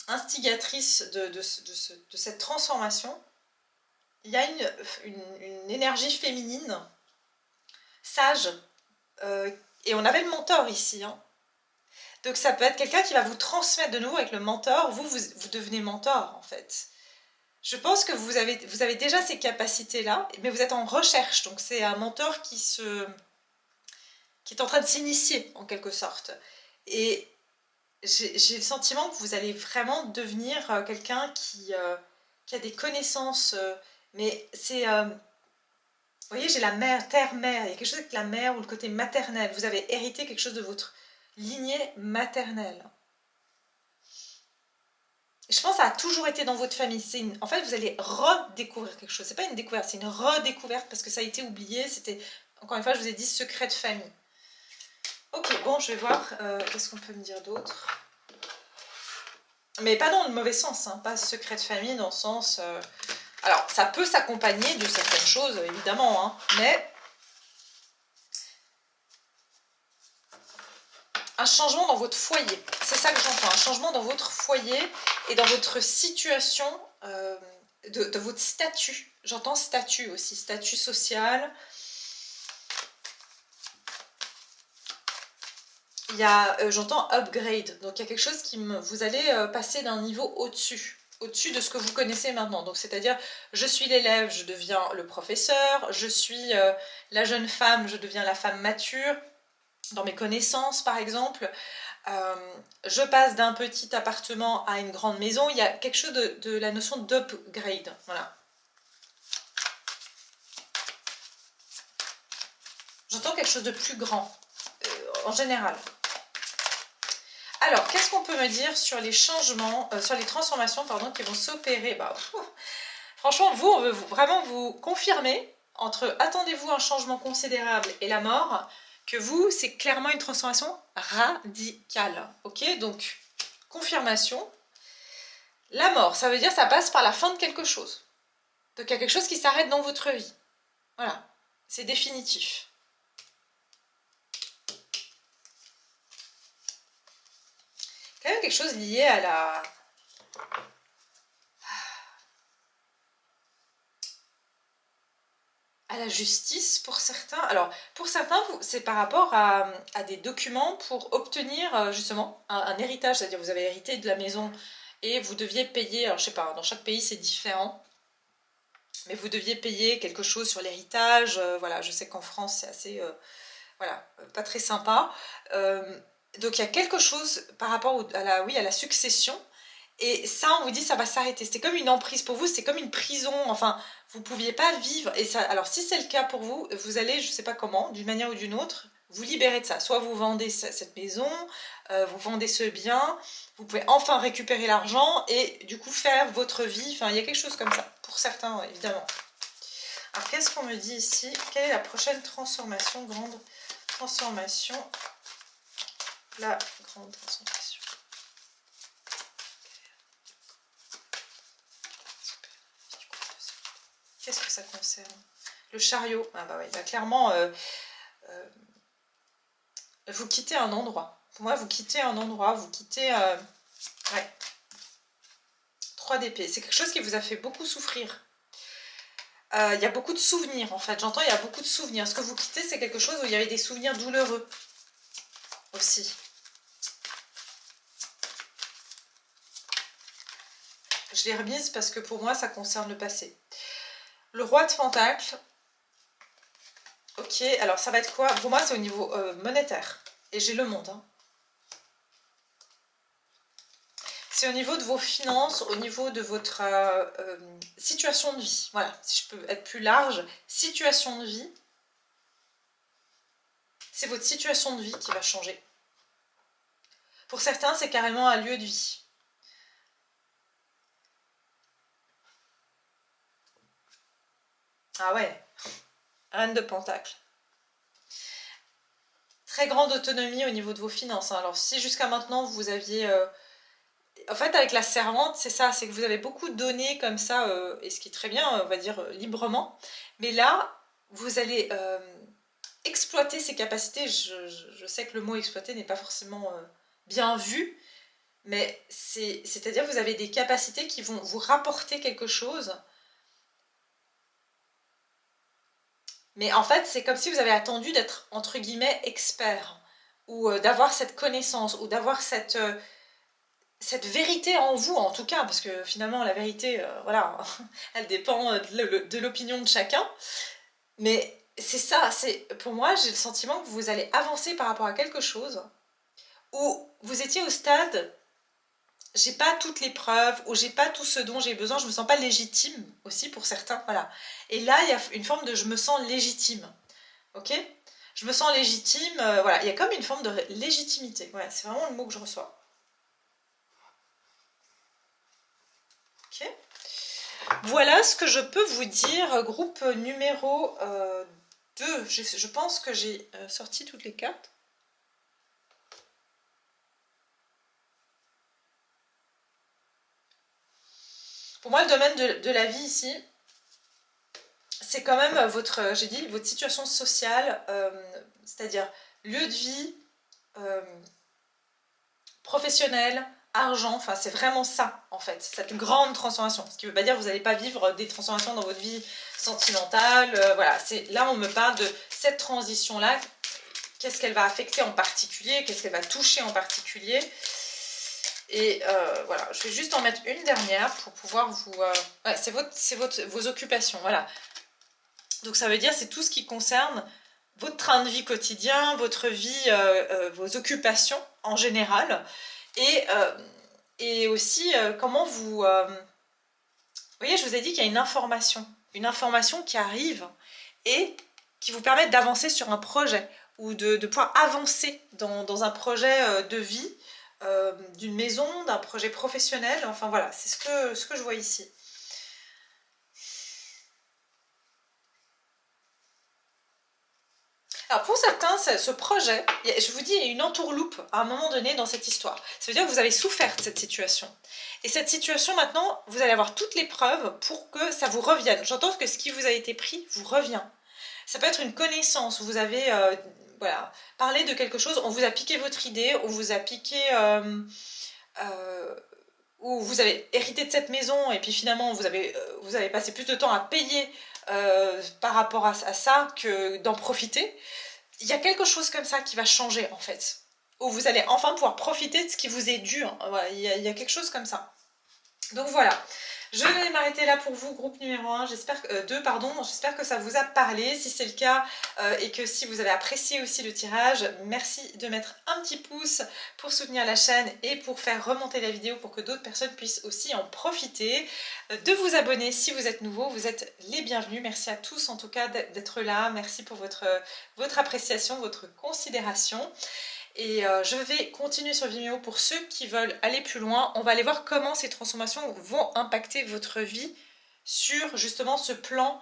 instigatrice de cette transformation, il y a une énergie féminine, sage, et on avait le mentor ici, hein. Donc ça peut être quelqu'un qui va vous transmettre de nouveau avec le mentor, vous devenez mentor en fait. Je pense que vous avez déjà ces capacités-là, mais vous êtes en recherche, donc c'est un mentor qui est en train de s'initier en quelque sorte. Et j'ai le sentiment que vous allez vraiment devenir quelqu'un qui a des connaissances, mais c'est... vous voyez, j'ai la mère, terre-mère, il y a quelque chose avec la mère ou le côté maternel. Vous avez hérité quelque chose de votre lignée maternelle. Je pense que ça a toujours été dans votre famille. En fait, vous allez redécouvrir quelque chose. C'est pas une découverte, c'est une redécouverte parce que ça a été oublié. C'était, encore une fois, je vous ai dit, secret de famille. Ok, bon, je vais voir. Qu'est-ce qu'on peut me dire d'autre? Mais pas dans le mauvais sens, hein, pas secret de famille dans le sens... Alors, ça peut s'accompagner de certaines choses, évidemment, hein, mais... Un changement dans votre foyer, c'est ça que j'entends, un changement dans votre foyer et dans votre situation, de votre statut. J'entends statut aussi, statut social. Il y a, j'entends upgrade, donc il y a quelque chose vous allez passer d'un niveau au-dessus. au-dessus de ce que vous connaissez maintenant. Donc c'est-à-dire, je suis l'élève, je deviens le professeur, je suis la jeune femme, je deviens la femme mature, dans mes connaissances par exemple. Je passe d'un petit appartement à une grande maison. Il y a quelque chose de la notion d'upgrade. Voilà. J'entends quelque chose de plus grand, en général. Alors, qu'est-ce qu'on peut me dire sur les changements, sur les transformations pardon, qui vont s'opérer? Franchement, vous, on veut vraiment vous confirmer, entre attendez-vous un changement considérable et la mort, que vous, c'est clairement une transformation radicale. Ok, donc, confirmation. La mort, ça veut dire ça passe par la fin de quelque chose. Donc, il y a quelque chose qui s'arrête dans votre vie. Voilà, c'est définitif. Quand même quelque chose lié à la justice pour certains. Alors, pour certains, c'est par rapport à des documents pour obtenir justement un héritage, c'est-à-dire vous avez hérité de la maison et vous deviez payer, alors je sais pas, dans chaque pays c'est différent, mais vous deviez payer quelque chose sur l'héritage. Voilà, je sais qu'en France c'est assez, voilà, pas très sympa. Donc il y a quelque chose par rapport à la succession. Et ça, on vous dit, ça va s'arrêter. C'était comme une emprise pour vous, c'est comme une prison. Enfin, vous ne pouviez pas vivre. Et ça, alors, si c'est le cas pour vous, vous allez, je ne sais pas comment, d'une manière ou d'une autre, vous libérer de ça. Soit vous vendez cette maison, vous vendez ce bien, vous pouvez enfin récupérer l'argent et du coup faire votre vie. Enfin, il y a quelque chose comme ça, pour certains, évidemment. Alors, qu'est-ce qu'on me dit ici? Quelle est la prochaine transformation, grande transformation? La grande transformation. Qu'est-ce que ça concerne? Le chariot. Ah bah oui, bah clairement, vous quittez un endroit. Pour moi, vous quittez un endroit, vous quittez... ouais. 3 d'épée. C'est quelque chose qui vous a fait beaucoup souffrir. Il y a beaucoup de souvenirs, en fait. J'entends, il y a beaucoup de souvenirs. Ce que vous quittez, c'est quelque chose où il y avait des souvenirs douloureux. Aussi. Je l'ai remise parce que pour moi, ça concerne le passé. Le roi de Pentacles. Ok, alors ça va être quoi? Pour moi, c'est au niveau monétaire. Et j'ai le monde. Hein. C'est au niveau de vos finances, au niveau de votre situation de vie. Voilà, si je peux être plus large. Situation de vie. C'est votre situation de vie qui va changer. Pour certains, c'est carrément un lieu de vie. Ah ouais, Reine de Pentacle. Très grande autonomie au niveau de vos finances. Hein. Alors si jusqu'à maintenant vous aviez... En fait avec la servante c'est ça, c'est que vous avez beaucoup donné comme ça, et ce qui est très bien, on va dire librement. Mais là, vous allez exploiter ces capacités. Je sais que le mot exploiter n'est pas forcément bien vu. Mais c'est-à-dire que vous avez des capacités qui vont vous rapporter quelque chose. Mais en fait, c'est comme si vous avez attendu d'être, entre guillemets, expert. Ou d'avoir cette connaissance, ou d'avoir cette vérité en vous, en tout cas. Parce que finalement, la vérité, voilà, elle dépend de l'opinion de chacun. Mais c'est ça, pour moi, j'ai le sentiment que vous allez avancer par rapport à quelque chose où vous étiez au stade... J'ai pas toutes les preuves ou j'ai pas tout ce dont j'ai besoin, je me sens pas légitime aussi pour certains, voilà. Et là, il y a une forme de je me sens légitime, ok? Je me sens légitime, voilà, il y a comme une forme de légitimité, voilà, c'est vraiment le mot que je reçois. Ok? Voilà ce que je peux vous dire, groupe numéro 2. Je pense que j'ai sorti toutes les cartes. Pour moi, le domaine de la vie ici, c'est quand même votre, j'ai dit, votre situation sociale, c'est-à-dire lieu de vie, professionnel, argent, enfin c'est vraiment ça en fait, cette grande transformation. Ce qui ne veut pas dire que vous n'allez pas vivre des transformations dans votre vie sentimentale, voilà, là on me parle de cette transition-là, qu'est-ce qu'elle va affecter en particulier, qu'est-ce qu'elle va toucher en particulier. Et voilà, je vais juste en mettre une dernière pour pouvoir vous... ouais, c'est vos occupations, voilà. Donc ça veut dire c'est tout ce qui concerne votre train de vie quotidien, votre vie, vos occupations en général. Et aussi comment vous... vous voyez, je vous ai dit qu'il y a une information qui arrive et qui vous permet d'avancer sur un projet ou de pouvoir avancer dans un projet de vie, d'une maison, d'un projet professionnel. Enfin voilà, c'est ce que je vois ici. Alors pour certains, ce projet, je vous dis, il y a une entourloupe à un moment donné dans cette histoire. Ça veut dire que vous avez souffert de cette situation. Et cette situation, maintenant, vous allez avoir toutes les preuves pour que ça vous revienne. J'entends que ce qui vous a été pris vous revient. Ça peut être une connaissance, vous avez voilà, parlé de quelque chose, on vous a piqué votre idée, on vous a piqué... ou vous avez hérité de cette maison et puis finalement vous avez passé plus de temps à payer par rapport à ça que d'en profiter. Il y a quelque chose comme ça qui va changer en fait. Où vous allez enfin pouvoir profiter de ce qui vous est dû. Hein. Voilà, il y a quelque chose comme ça. Donc voilà, je vais m'arrêter là pour vous, groupe numéro 1, j'espère que, 2, pardon, j'espère que ça vous a parlé. Si c'est le cas et que si vous avez apprécié aussi le tirage, merci de mettre un petit pouce pour soutenir la chaîne et pour faire remonter la vidéo pour que d'autres personnes puissent aussi en profiter. De vous abonner si vous êtes nouveau, vous êtes les bienvenus. Merci à tous en tout cas d'être là, merci pour votre appréciation, votre considération. Et je vais continuer sur Vimeo pour ceux qui veulent aller plus loin. On va aller voir comment ces transformations vont impacter votre vie sur justement ce plan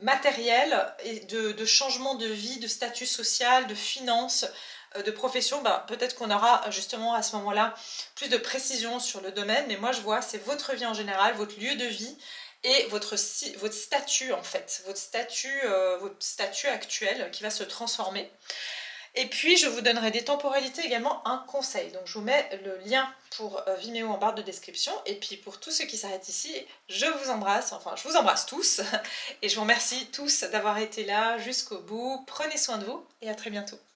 matériel et de changement de vie, de statut social, de finances, de profession. Ben, peut-être qu'on aura justement à ce moment-là plus de précision sur le domaine, mais moi je vois c'est votre vie en général, votre lieu de vie et votre statut en fait, votre statut actuel qui va se transformer. Et puis, je vous donnerai des temporalités également, un conseil. Donc, je vous mets le lien pour Vimeo en barre de description. Et puis, pour tous ceux qui s'arrêtent ici, je vous embrasse. Enfin, je vous embrasse tous. Et je vous remercie tous d'avoir été là jusqu'au bout. Prenez soin de vous et à très bientôt.